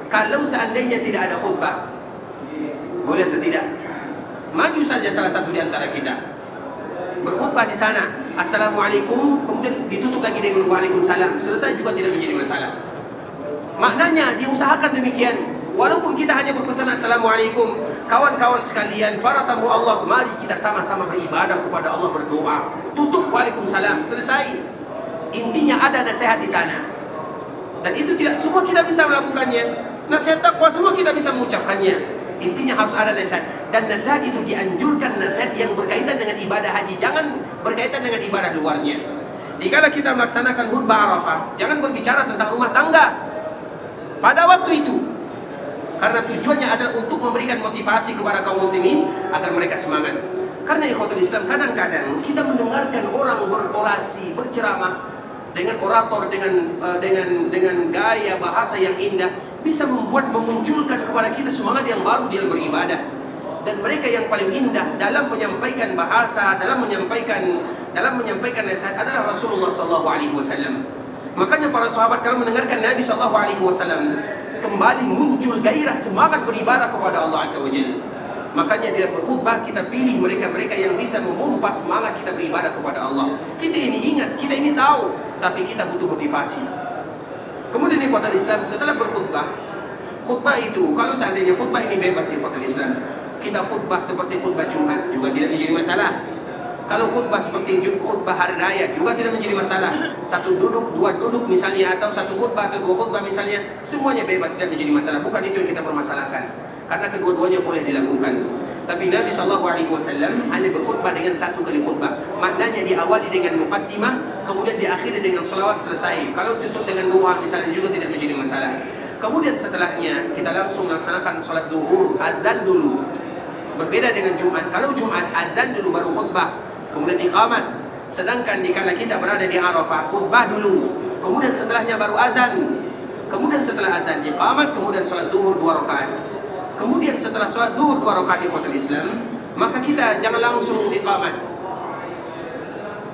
Kalau seandainya tidak ada khutbah, boleh atau tidak? Maju saja salah satu di antara kita, berkhutbah di sana, Assalamualaikum, kemudian ditutup lagi dengan Waalaikumsalam, selesai juga tidak menjadi masalah. Maknanya diusahakan demikian. Walaupun kita hanya berpesan Assalamualaikum, kawan-kawan sekalian, para tamu Allah, mari kita sama-sama beribadah kepada Allah, berdoa. Tutup Waalaikumsalam, selesai. Intinya ada nasihat di sana. Dan itu tidak semua kita bisa melakukannya. Nasihat takwa semua kita bisa mengucapkannya. Intinya harus ada nasihat. Dan nasihat itu dianjurkan nasihat yang berkaitan dengan ibadah haji, jangan berkaitan dengan ibadah luarnya. Dikala kita melaksanakan khutbah Arafah, jangan berbicara tentang rumah tangga pada waktu itu, karena tujuannya adalah untuk memberikan motivasi kepada kaum muslimin agar mereka semangat. Karena ikhwatul Islam, kadang-kadang kita mendengarkan orang berorasi, berceramah dengan orator, dengan gaya bahasa yang indah, bisa memunculkan kepada kita semangat yang baru dalam beribadah. Dan mereka yang paling indah dalam menyampaikan bahasa, dalam menyampaikan nasihat adalah Rasulullah SAW. Makanya para sahabat kalau mendengarkan Nabi SAW kembali muncul gairah semangat beribadah kepada Allah Azza wa Jalla. Makanya dia berkhutbah, kita pilih mereka-mereka yang bisa memompa semangat kita beribadah kepada Allah. Kita ini ingat, kita ini tahu, tapi kita butuh motivasi. Kemudian ikhwatul Islam, setelah berkhutbah, khutbah itu, kalau seandainya khutbah ini bebas ikhwatul Islam, kita khutbah seperti khutbah Jumat juga tidak menjadi masalah. Kalau khutbah seperti khutbah hari raya juga tidak menjadi masalah. Satu duduk, dua duduk misalnya, atau satu khutbah atau dua khutbah misalnya, semuanya bebas, tidak menjadi masalah. Bukan itu yang kita permasalahkan, karena kedua-duanya boleh dilakukan. Tapi Nabi SAW hanya berkhutbah dengan satu kali khutbah. Maknanya diawali dengan muqaddimah, kemudian diakhiri dengan salawat, selesai. Kalau tutup dengan doa misalnya juga tidak menjadi masalah. Kemudian setelahnya kita langsung melaksanakan salat zuhur, azan dulu. Berbeda dengan Jumat. Kalau Jumat azan dulu baru khutbah, kemudian iqamat. Sedangkan dikala kita berada di Arafah, khutbah dulu, kemudian setelahnya baru azan. Kemudian setelah azan iqamat, kemudian salat zuhur 2 rakaat. Kemudian setelah salat zuhur 2 rakaat di ikhwatul Islam, maka kita jangan langsung iqamat.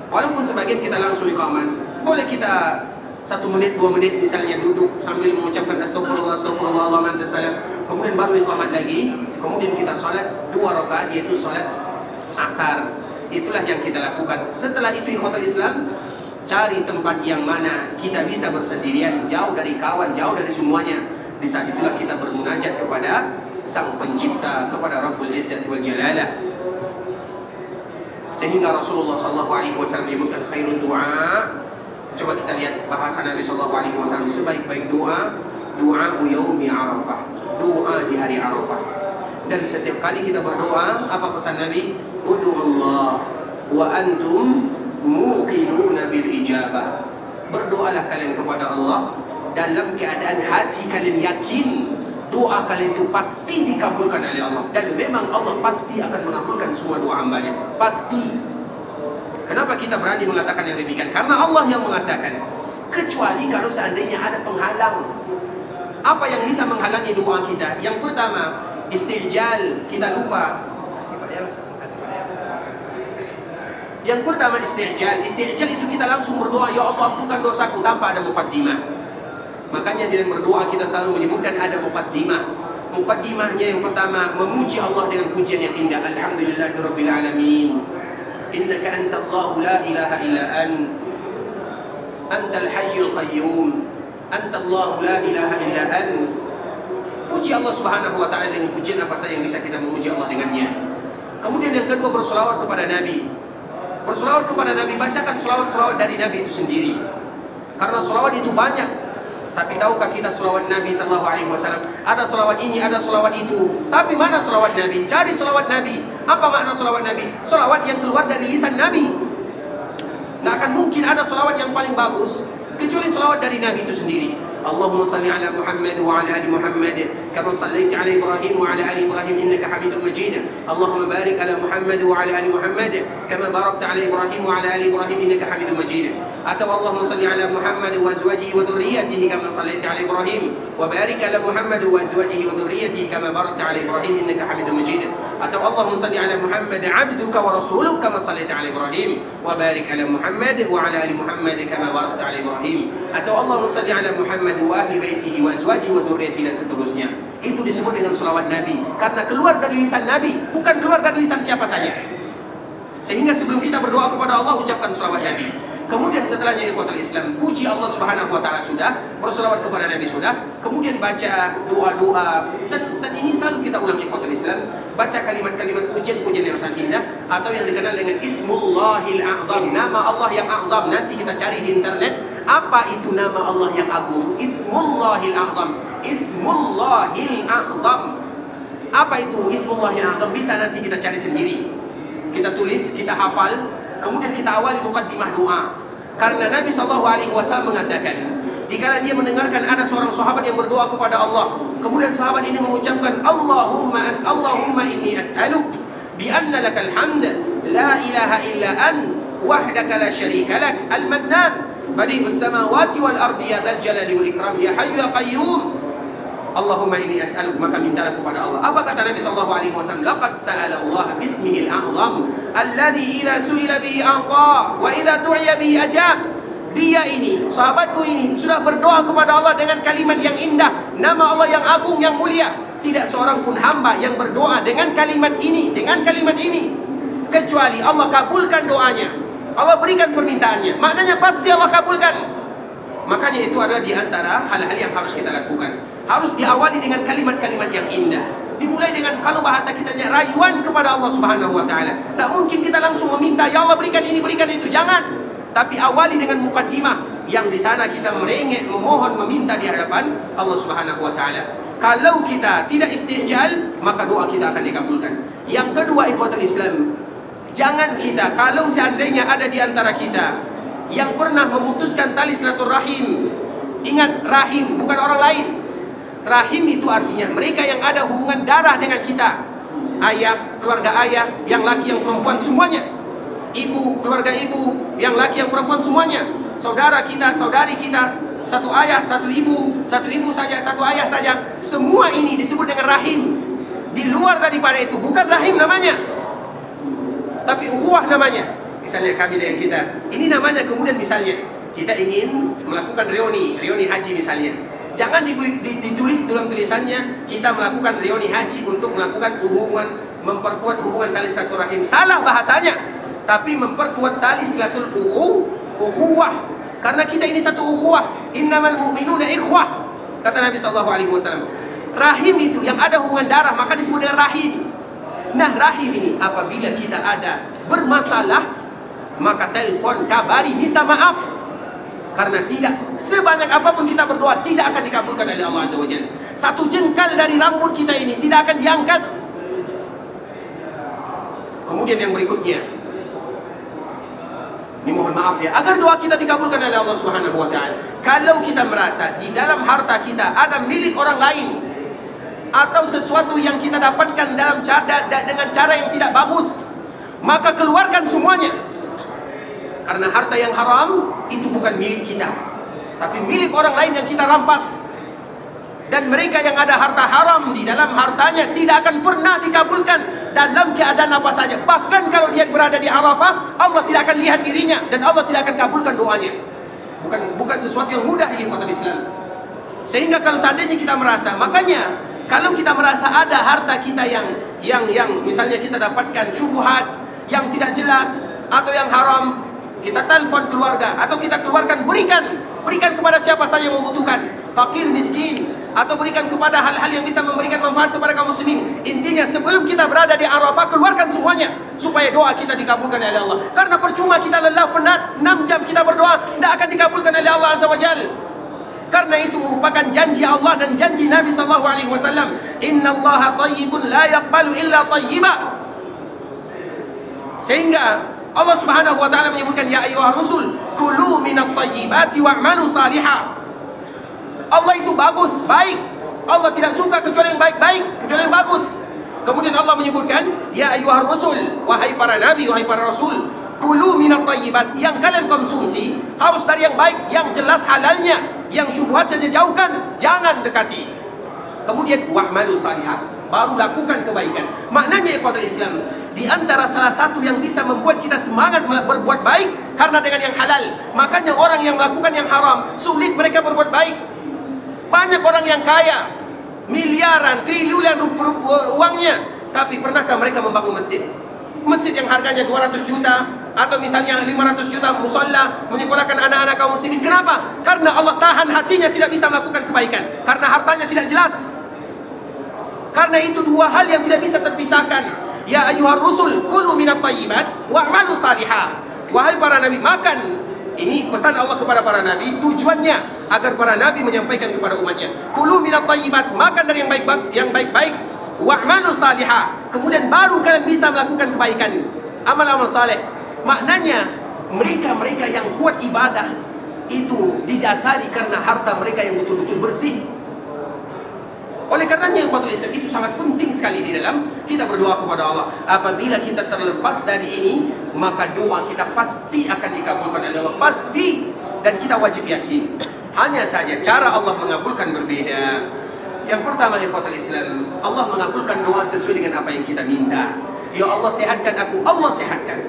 Walaupun sebagian kita langsung iqamat, boleh kita 1 menit, 2 menit misalnya duduk sambil mengucapkan astagfirullah, astagfirullah, Allahumma antas salam, kemudian baru iqamat lagi. Kemudian kita salat 2 rakaat, yaitu salat asar. Itulah yang kita lakukan. Setelah itu ikhwatul Islam, cari tempat yang mana kita bisa bersendirian, jauh dari kawan, jauh dari semuanya. Di saat itulah kita bermunajat kepada Sang Pencipta, kepada Rabbul Izzati wal Jalalah. Sehingga Rasulullah SAW menyebutkan khairul doa. Coba kita lihat bahasa Nabi SAW, sebaik-baik doa, doa yaumi Arafah, doa di hari Arafah. Dan setiap kali kita berdoa, apa pesan Nabi? Ud'ullah wa antum muqinuna bil ijabah. Berdoalah kalian kepada Allah dalam keadaan hati kalian yakin doa kalian itu pasti dikabulkan oleh Allah. Dan memang Allah pasti akan mengabulkan semua doa hambanya, pasti. Kenapa kita berani mengatakan yang demikian? Karena Allah yang mengatakan. Kecuali kalau seandainya ada penghalang. Apa yang bisa menghalangi doa kita? Yang pertama, istijal, kita lupa. Yang pertama istijal. Istijal itu kita langsung berdoa, ya Allah ampunkan dosaku, tanpa ada muqaddimah. Makanya dalam berdoa kita selalu menyebutkan ada muqaddimah. Muqaddimahnya yang pertama, memuji Allah dengan pujian yang indah. Alhamdulillahirabbil alamin. Innaka antallahu la ilaha illa antal hayyul qayyum. Antallahu la ilaha illa Puji Allah Subhanahu wa taala dengan pujian apa saja yang bisa kita memuji Allah dengannya. Kemudian yang kedua, bersolawat kepada Nabi. Bersolawat kepada Nabi, bacakan solawat-solawat dari Nabi itu sendiri. Karena solawat itu banyak. Tapi tahukah kita solawat Nabi SAW? Ada solawat ini, ada solawat itu. Tapi mana solawat Nabi? Cari solawat Nabi. Apa makna solawat Nabi? Solawat yang keluar dari lisan Nabi. Nggak akan mungkin ada solawat yang paling bagus kecuali solawat dari Nabi itu sendiri. Allahumma salli ala Muhammad wa ala ali Muhammad kama sallaita ala Ibrahim wa ala ali Ibrahim innaka Hamidum Majid. Allahumma barik ala Muhammad wa ala ali Muhammad kama barakta ala Ibrahim wa ala ali Ibrahim innaka Hamidum Majid. Atau Allahumma salli ala Muhammad wa azwajihi wa dhurriyyatihi kama sallaita ala Ibrahim wa barik ala Muhammad wa azwajihi wa dhurriyyatihi kama barakta ala Ibrahim innaka Hamidum Majid. Atau Allahumma salli ala Muhammad abduka wa rasuluka kama sallaita ala Ibrahim wa barik ala Muhammad wa ala ali Muhammad kama barakta ala Ibrahim. Atau Allahumma salli ala Muhammad wa ahli baitihi wa azwajihi wa dhurriyyatihi dan seterusnya. Itu disebut dengan selawat Nabi karena keluar dari lisan Nabi, bukan keluar dari lisan siapa saja. Sehingga sebelum kita berdoa kepada Allah, ucapkan selawat Nabi. Kemudian setelahnya ikhwatul Islam, puji Allah Subhanahu wa taala sudah, berselawat kepada Nabi sudah, kemudian baca doa-doa dan ini selalu kita ulang ikhwatul Islam, baca kalimat-kalimat pujian-pujian yang sangat indah atau yang dikenal dengan Ismullahil A'zam, nama Allah yang A'zam. Nanti kita cari di internet, apa itu nama Allah yang agung? Ismullahil A'zam. Ismullahil A'zam. Apa itu Ismullahil A'zam? Bisa nanti kita cari sendiri. Kita tulis, kita hafal, kemudian kita awali muqaddimah doa. Karena Nabi SAW mengatakan, dikala dia mendengarkan ada seorang sahabat yang berdoa kepada Allah, kemudian sahabat ini mengucapkan, Allahumma inni as'aluk bi anna lakal hamd la ilaha illa ant wahdaka la syarika lak al-mannan badi'us samawati wal ardi ya dzal jalali wal ikram ya hayyu ya qayyum. Allahumma inni as'aluk, maka mintalah kepada Allah. Apa kata Nabi SAW? Laqad sa'ala Allah bismihil a'zam alladhi idza su'ila bihi a'ta wa idza du'iya bihi ajab. Dia ini, sahabatku ini sudah berdoa kepada Allah dengan kalimat yang indah, nama Allah yang agung yang mulia. Tidak seorang pun hamba yang berdoa dengan kalimat ini, kecuali Allah kabulkan doanya. Allah berikan permintaannya. Maknanya pasti Allah kabulkan. Makanya itu adalah di antara hal-hal yang harus kita lakukan. Harus diawali dengan kalimat-kalimat yang indah. Dimulai dengan, kalau bahasa kitanya, rayuan kepada Allah Subhanahu wa taala. Tak mungkin kita langsung meminta, ya Allah berikan ini, berikan itu. Jangan. Tapi awali dengan mukaddimah yang di sana kita merengek, memohon, meminta di hadapan Allah Subhanahu wa taala. Kalau kita tidak istijal, maka doa kita akan dikabulkan. Yang kedua, ikhwatul Islam, jangan kita, kalau seandainya ada di antara kita yang pernah memutuskan tali silaturahim, ingat rahim bukan orang lain. Rahim itu artinya mereka yang ada hubungan darah dengan kita. Ayah, keluarga ayah, yang laki yang perempuan semuanya. Ibu, keluarga ibu, yang laki yang perempuan semuanya. Saudara kita, saudari kita, satu ayah, satu ibu saja, satu ayah saja. Semua ini disebut dengan rahim. Di luar daripada itu bukan rahim namanya, tapi ukhuwah namanya. Misalnya kami dengan kita, ini namanya. Kemudian misalnya kita ingin melakukan reuni haji misalnya. Jangan ditulis dalam tulisannya kita melakukan reuni haji untuk melakukan hubungan, memperkuat hubungan tali silaturahim. Salah bahasanya. Tapi memperkuat tali silatul ukhuwah. Karena kita ini satu ukhuwah. Innamal mu'minuna ikhwah. Kata Nabi SAW. Rahim itu yang ada hubungan darah, maka disebut dengan rahim. Nah, rahim ini apabila kita ada bermasalah, maka telepon, kabari, minta maaf. Karena tidak, sebanyak apapun kita berdoa, tidak akan dikabulkan oleh Allah Azza wa Jalla. Satu jengkal dari rambut kita ini tidak akan diangkat. Kemudian yang berikutnya, ini mohon maaf ya, agar doa kita dikabulkan oleh Allah Subhanahu wa taala. Kalau kita merasa di dalam harta kita ada milik orang lain, atau sesuatu yang kita dapatkan dengan cara yang tidak bagus, maka keluarkan semuanya. Karena harta yang haram itu bukan milik kita, tapi milik orang lain yang kita rampas. Dan mereka yang ada harta haram, di dalam hartanya tidak akan pernah dikabulkan dalam keadaan apa saja. Bahkan kalau dia berada di Arafah, Allah tidak akan lihat dirinya dan Allah tidak akan kabulkan doanya. Bukan sesuatu yang mudah di ikhwatul Islam. Sehingga kalau seandainya kita merasa, makanya kalau kita merasa ada harta kita yang misalnya kita dapatkan syubhat yang tidak jelas atau yang haram, kita telepon keluarga atau kita keluarkan, berikan kepada siapa saja yang membutuhkan, fakir, miskin, atau berikan kepada hal-hal yang bisa memberikan manfaat kepada kaum muslimin. Intinya sebelum kita berada di Arafah, keluarkan semua. semuanya supaya doa kita dikabulkan oleh Allah. Karena percuma kita lelah penat 6 jam kita berdoa, tidak akan dikabulkan oleh Allah Azza wa Jalla. Karena itu merupakan janji Allah dan janji Nabi sallallahu alaihi wasallam, innallaha thayyibun la yaqbalu illa thayyiba. Sehingga Allah Subhanahu wa taala menyebutkan, ya ayyuhar rusul kulu minat thayyibati wa'malu salihah. Allah itu bagus, baik. Allah tidak suka kecuali yang baik-baik, kecuali yang bagus. Kemudian Allah menyebutkan, ya ayyuhar rusul, wahai para nabi, wahai para rasul, kulu minat thayyibat, yang kalian konsumsi harus dari yang baik, yang jelas halalnya, yang syubhat saja jauhkan, jangan dekati. Kemudian wa'malu salihah, baru lakukan kebaikan. Maknanya ikhwatul Islam, di antara salah satu yang bisa membuat kita semangat berbuat baik karena dengan yang halal. Makanya orang yang melakukan yang haram sulit mereka berbuat baik. Banyak orang yang kaya, miliaran, triliunan uangnya, tapi pernahkah mereka membangun masjid? Masjid yang harganya 200 juta atau misalnya 500 juta, musalla, menyekolahkan anak-anak kaum muslimin. Kenapa? Karena Allah tahan hatinya tidak bisa melakukan kebaikan, karena hartanya tidak jelas. Karena itu dua hal yang tidak bisa terpisahkan. Ya ayyuhar rusul kulu minat thayyibat wa'malu salihah. Wahai para nabi, makan. Ini pesan Allah kepada para nabi, tujuannya agar para nabi menyampaikan kepada umatnya, kulu minat thayyibat, makan dari yang baik-baik, wa'malu salihah. Kemudian baru kalian bisa melakukan kebaikan, amal-amal saleh. Maknanya mereka-mereka yang kuat ibadah itu didasari karena harta mereka yang betul-betul bersih. Oleh karenanya Islam itu sangat penting sekali di dalam kita berdoa kepada Allah. Apabila kita terlepas dari ini, maka doa kita pasti akan dikabulkan oleh Allah, pasti. Dan kita wajib yakin. Hanya saja cara Allah mengabulkan berbeda. Yang pertama Islam, Allah mengabulkan doa sesuai dengan apa yang kita minta. Ya Allah sehatkan aku, Allah sehatkan.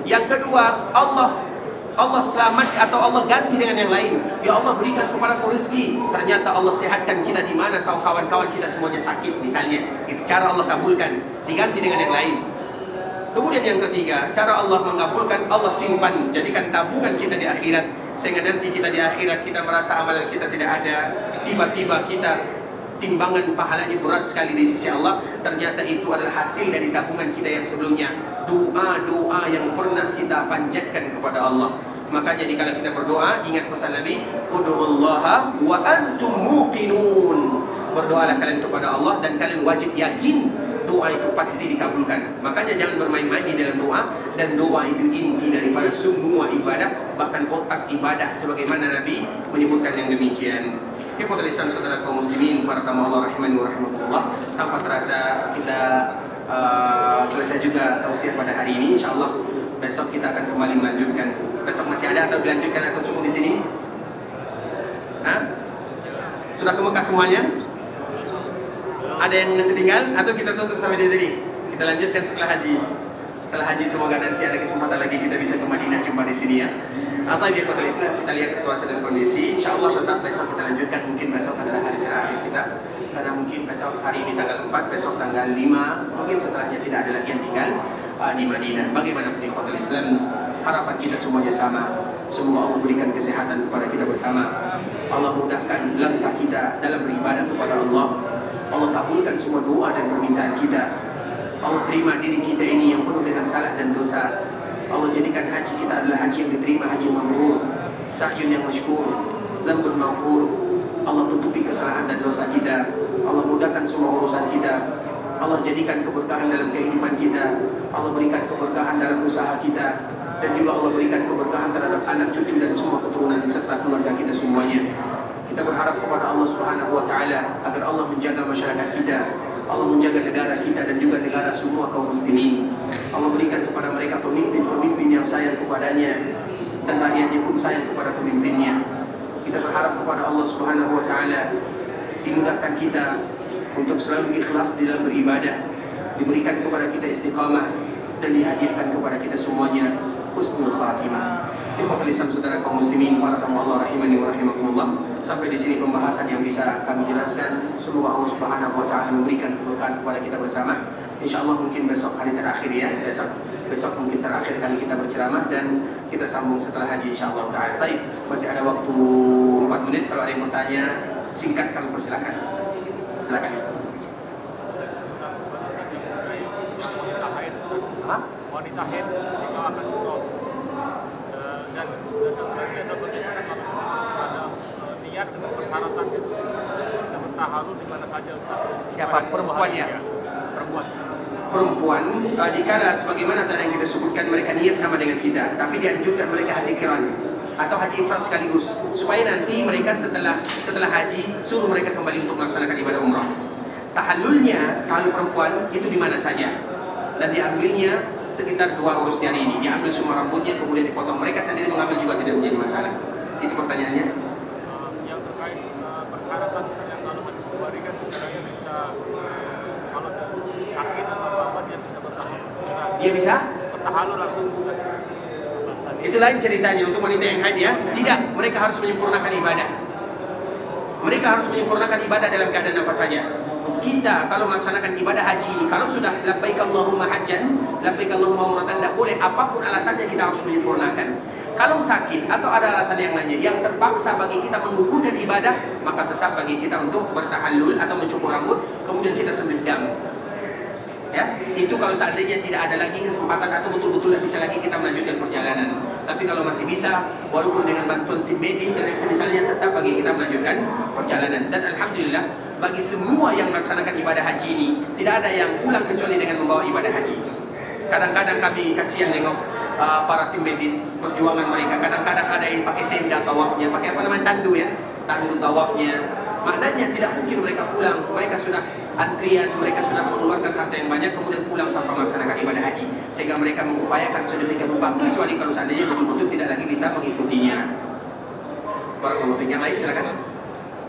Yang kedua, Allah selamat atau Allah ganti dengan yang lain. Ya Allah berikan kepada aku rezeki. Ternyata Allah sehatkan kita di mana kawan-kawan kita semuanya sakit misalnya. Itu cara Allah kabulkan, diganti dengan yang lain. Kemudian yang ketiga, cara Allah mengabulkan, Allah simpan, jadikan tabungan kita di akhirat. Sehingga nanti kita di akhirat kita merasa amalan kita tidak ada. Tiba-tiba kita timbangan pahalanya berat sekali di sisi Allah. Ternyata itu adalah hasil dari tabungan kita yang sebelumnya. Doa-doa yang pernah kita panjatkan kepada Allah. Makanya dikala kita berdoa, ingat pesan Nabi, ud'ullaha wa antum muqinun. Berdoalah kalian kepada Allah dan kalian wajib yakin doa itu pasti dikabulkan. Makanya jangan bermain-main di dalam doa. Dan doa itu inti daripada semua ibadah, bahkan otak ibadah, sebagaimana Nabi menyebutkan yang demikian. Ikhwatul Islam, saudara kaum muslimin, para tamu Allah rahimani wa rahimakumullah. Tanpa terasa kita selesai juga tausiah pada hari ini. InsyaAllah besok kita akan kembali melanjutkan. Besok masih ada atau dilanjutkan atau cukup di sini? Hah? Sudah ke Mekah semuanya? Ada yang masih tinggal atau kita tutup sampai di sini? Kita lanjutkan setelah haji. Setelah haji semoga nanti ada kesempatan lagi kita bisa ke Madinah, jumpa di sini ya. Atau di Ikhwatul Islam, kita lihat situasi dan kondisi. InsyaAllah tetap besok kita lanjutkan. Mungkin besok adalah hari terakhir kita, karena mungkin besok hari ini tanggal 4, besok tanggal 5, mungkin setelahnya tidak ada lagi yang tinggal di Madinah. Bagaimanapun Ikhwatul Islam, harapan kita semuanya sama. Semoga Allah berikan kesehatan kepada kita bersama. Allah mudahkan langkah kita dalam beribadah kepada Allah. Allah kabulkan semua doa dan permintaan kita. Allah terima diri kita ini yang penuh dengan salah dan dosa. Allah jadikan haji kita adalah haji yang diterima, haji yang mabrur, sahyun yang masykur, zambun maghfur. Allah tutupi kesalahan dan dosa kita. Allah mudahkan semua urusan kita. Allah jadikan keberkahan dalam kehidupan kita. Allah berikan keberkahan dalam usaha kita. Dan juga Allah berikan keberkahan terhadap anak cucu dan semua keturunan serta keluarga kita semuanya. Kita berharap kepada Allah Subhanahu wa taala agar Allah menjaga masyarakat kita, Allah menjaga negara kita dan juga negara semua kaum muslimin. Allah berikan kepada mereka pemimpin-pemimpin yang sayang kepadanya dan rakyatnya pun sayang kepada pemimpinnya. Kita berharap kepada Allah Subhanahu wa taala dimudahkan kita untuk selalu ikhlas di dalam beribadah, diberikan kepada kita istiqamah dan dihadiahkan kepada kita semuanya husnul khatimah. Ikhwatul Islam, saudara kaum muslimin, para tamu Allah rahimani wa rahimakumullah. Sampai di sini pembahasan yang bisa kami jelaskan. Semoga Allah Subhanahu wa taala memberikan keberkahan kepada kita bersama. Insyaallah mungkin besok hari terakhir ya. Besok mungkin terakhir kali kita berceramah dan kita sambung setelah haji insyaallah taala. Baik, masih ada waktu 4 menit, kalau ada yang bertanya singkat kami persilakan. Silakan. wanita haid jika akan umroh. Dan satu lagi adalah bagaimana kalau masih ada niat dengan persyaratannya bisa bertahalul di mana saja Ustaz. Siapa perempuannya? Perempuan dikala sebagaimana tadi yang kita sebutkan mereka niat sama dengan kita, tapi dianjurkan mereka haji qiran atau haji ifrad sekaligus, supaya nanti mereka setelah haji suruh mereka kembali untuk melaksanakan ibadah umrah. Tahallulnya kalau perempuan itu di mana saja, dan diambilnya sekitar 2 urus jari ini, diambil semua rambutnya kemudian dipotong. Mereka sendiri mengambil juga tidak menjadi masalah. Itu pertanyaannya. Yang terkait persyaratan yang kalau hadis Bukhari kan caranya bisa kalau sakit atau apa dia bisa bertahalul segera. Dia bisa Bertahalul langsung Ustaz. itu lain ceritanya. Untuk wanita yang haid ya, tidak, mereka harus menyempurnakan ibadah. Mereka harus menyempurnakan ibadah dalam keadaan apa saja. Kita kalau melaksanakan ibadah haji ini, kalau sudah labbaik Allahumma hajjan, labbaik Allahumma umratan, tidak boleh apapun alasannya kita harus menyempurnakan. Kalau sakit atau ada alasan yang lainnya yang terpaksa bagi kita menggugurkan ibadah, maka tetap bagi kita untuk bertahallul atau mencukur rambut, kemudian kita sembelih dam. Ya, itu kalau seandainya tidak ada lagi kesempatan atau betul-betul tidak bisa lagi kita melanjutkan perjalanan. Tapi kalau masih bisa, walaupun dengan bantuan tim medis dan yang semisalnya, tetap bagi kita melanjutkan perjalanan. Dan alhamdulillah bagi semua yang melaksanakan ibadah haji ini, tidak ada yang pulang kecuali dengan membawa ibadah haji. Kadang-kadang kami kasihan nengok para tim medis perjuangan mereka. Kadang-kadang ada yang pakai tenda tawafnya, pakai apa namanya, tandu ya, tandu tawafnya. Maknanya tidak mungkin mereka pulang, mereka sudah antrian, mereka sudah mengeluarkan harta yang banyak kemudian pulang tanpa melaksanakan ibadah haji, sehingga mereka mengupayakan sedemikian rupa, kecuali kalau seandainya betul-betul tidak lagi bisa mengikutinya. Barakallahu fiik. Yang lain silakan.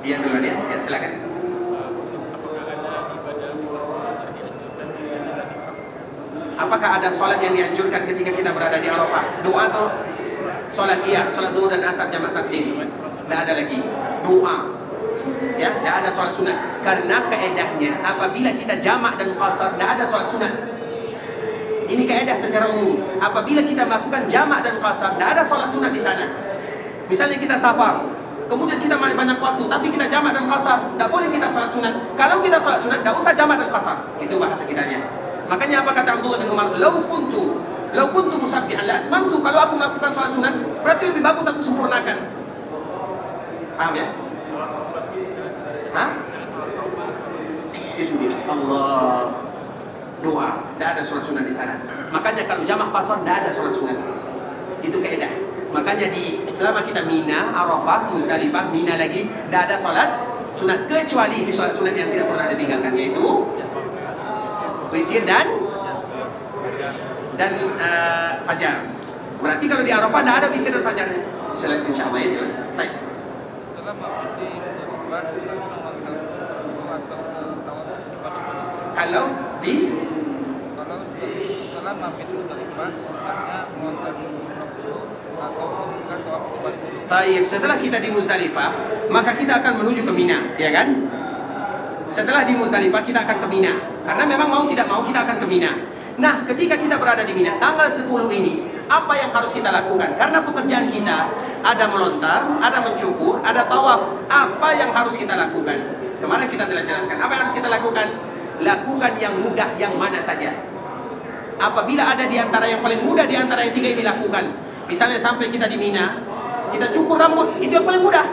Dia duluan ya, silakan. Apakah ada sholat yang dianjurkan ketika kita berada di Arafah? Doa atau sholat? Iya, sholat zuhur dan asar jamak takdim. Tidak ada lagi doa. Ya, tidak ada sholat sunat. Karena kaedahnya apabila kita jamak dan qasar, tidak ada sholat sunat. Ini kaedah secara umum. Apabila kita melakukan jamak dan qasar, tidak ada sholat sunat di sana. Misalnya kita safar, kemudian kita banyak waktu, tapi kita jamak dan qasar, tidak boleh kita sholat sunat. Kalau kita sholat sunat, tidak usah jamak dan qasar. Itu bahasa kitanya. Makanya apa kata Abdullah bin Umar? Lau kuntu musabbihan la atmamtu. Kalau aku melakukan sholat sunat, berarti lebih bagus aku sempurnakan. Paham ya? Hah? Itu dia. Allah. Doa. Tidak ada sholat sunat di sana. Makanya kalau jamak qasar tidak ada sholat sunat. Itu kaidah. Makanya selama kita Mina, Arafah, Muzdalifah, Mina lagi, tidak ada sholat sunat kecuali di sholat sunat yang tidak pernah ditinggalkan, yaitu witir dan fajar. Berarti kalau di Arafah tidak ada witir dan fajarnya. Insyaallah ya jelas. Baik. Kalau setelah mampir Muzdalifah, saatnya melontar atau bukan tawaf kembali dulu. Baik, setelah kita di Muzdalifah, maka kita akan menuju ke Mina, ya kan? Setelah di Muzdalifah kita akan ke Mina. Karena memang mau tidak mau kita akan ke Mina. Nah, ketika kita berada di Mina tanggal 10 ini, apa yang harus kita lakukan? Karena pekerjaan kita ada melontar, ada mencukur, ada tawaf. Apa yang harus kita lakukan? Kemarin kita telah jelaskan. Apa yang harus kita lakukan? Lakukan yang mudah yang mana saja. Apabila ada di antara yang paling mudah di antara yang 3 ini lakukan. Misalnya sampai kita di Mina, kita cukur rambut, itu yang paling mudah.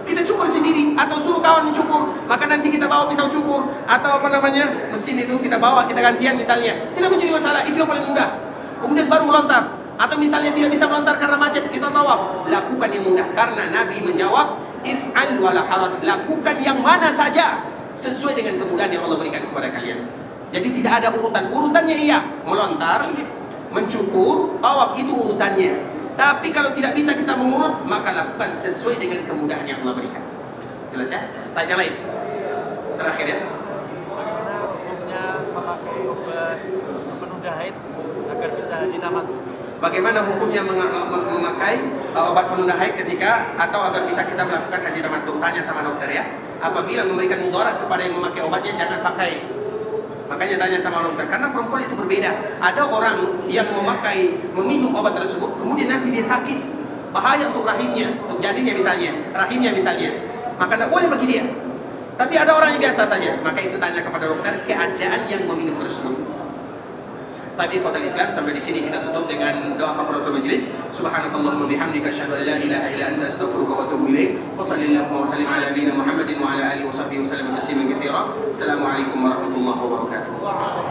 Kita cukur sendiri atau suruh kawan mencukur, maka nanti kita bawa pisau cukur atau apa namanya mesin itu kita bawa, kita gantian misalnya, tidak menjadi masalah, itu yang paling mudah. Kemudian baru melontar, atau misalnya tidak bisa melontar karena macet, kita tawaf, lakukan yang mudah. Karena Nabi menjawab, if'al wala haraj, lakukan yang mana saja sesuai dengan kemudahan yang Allah berikan kepada kalian. Jadi tidak ada urutannya iya, melontar, mencukur, tawaf itu urutannya. Tapi kalau tidak bisa kita mengurut, maka lakukan sesuai dengan kemudahan yang Allah berikan. Jelas ya? Tanya lain. Terakhir ya. Bagaimana hukumnya memakai obat penunda haid agar bisa haji tamattu? Bagaimana hukumnya memakai obat penunda haid ketika atau agar bisa kita melakukan haji tamattu? Tanya sama dokter ya. Apabila memberikan mudarat kepada yang memakai obatnya, jangan pakai. Makanya tanya sama dokter, karena perempuan itu berbeda. Ada orang yang meminum obat tersebut, kemudian nanti dia sakit, bahaya untuk rahimnya, untuk janinnya misalnya, rahimnya misalnya, maka tidak boleh bagi dia. Tapi ada orang yang biasa saja, maka itu tanya kepada dokter keadaan yang meminum tersebut. Baik, ikhwatal Islam, sampai di sini kita tutup dengan doa kafaratul majlis. Subhanakallahumma bihamdika asyhadu an la ilaha illa anta astaghfiruka wa atubu ilaik. Wa sallallahu wa sallim ala nabiyyina Muhammadin wa ala alihi wa sahbihi wa sallam tasliman katsira. Assalamualaikum warahmatullahi wabarakatuh.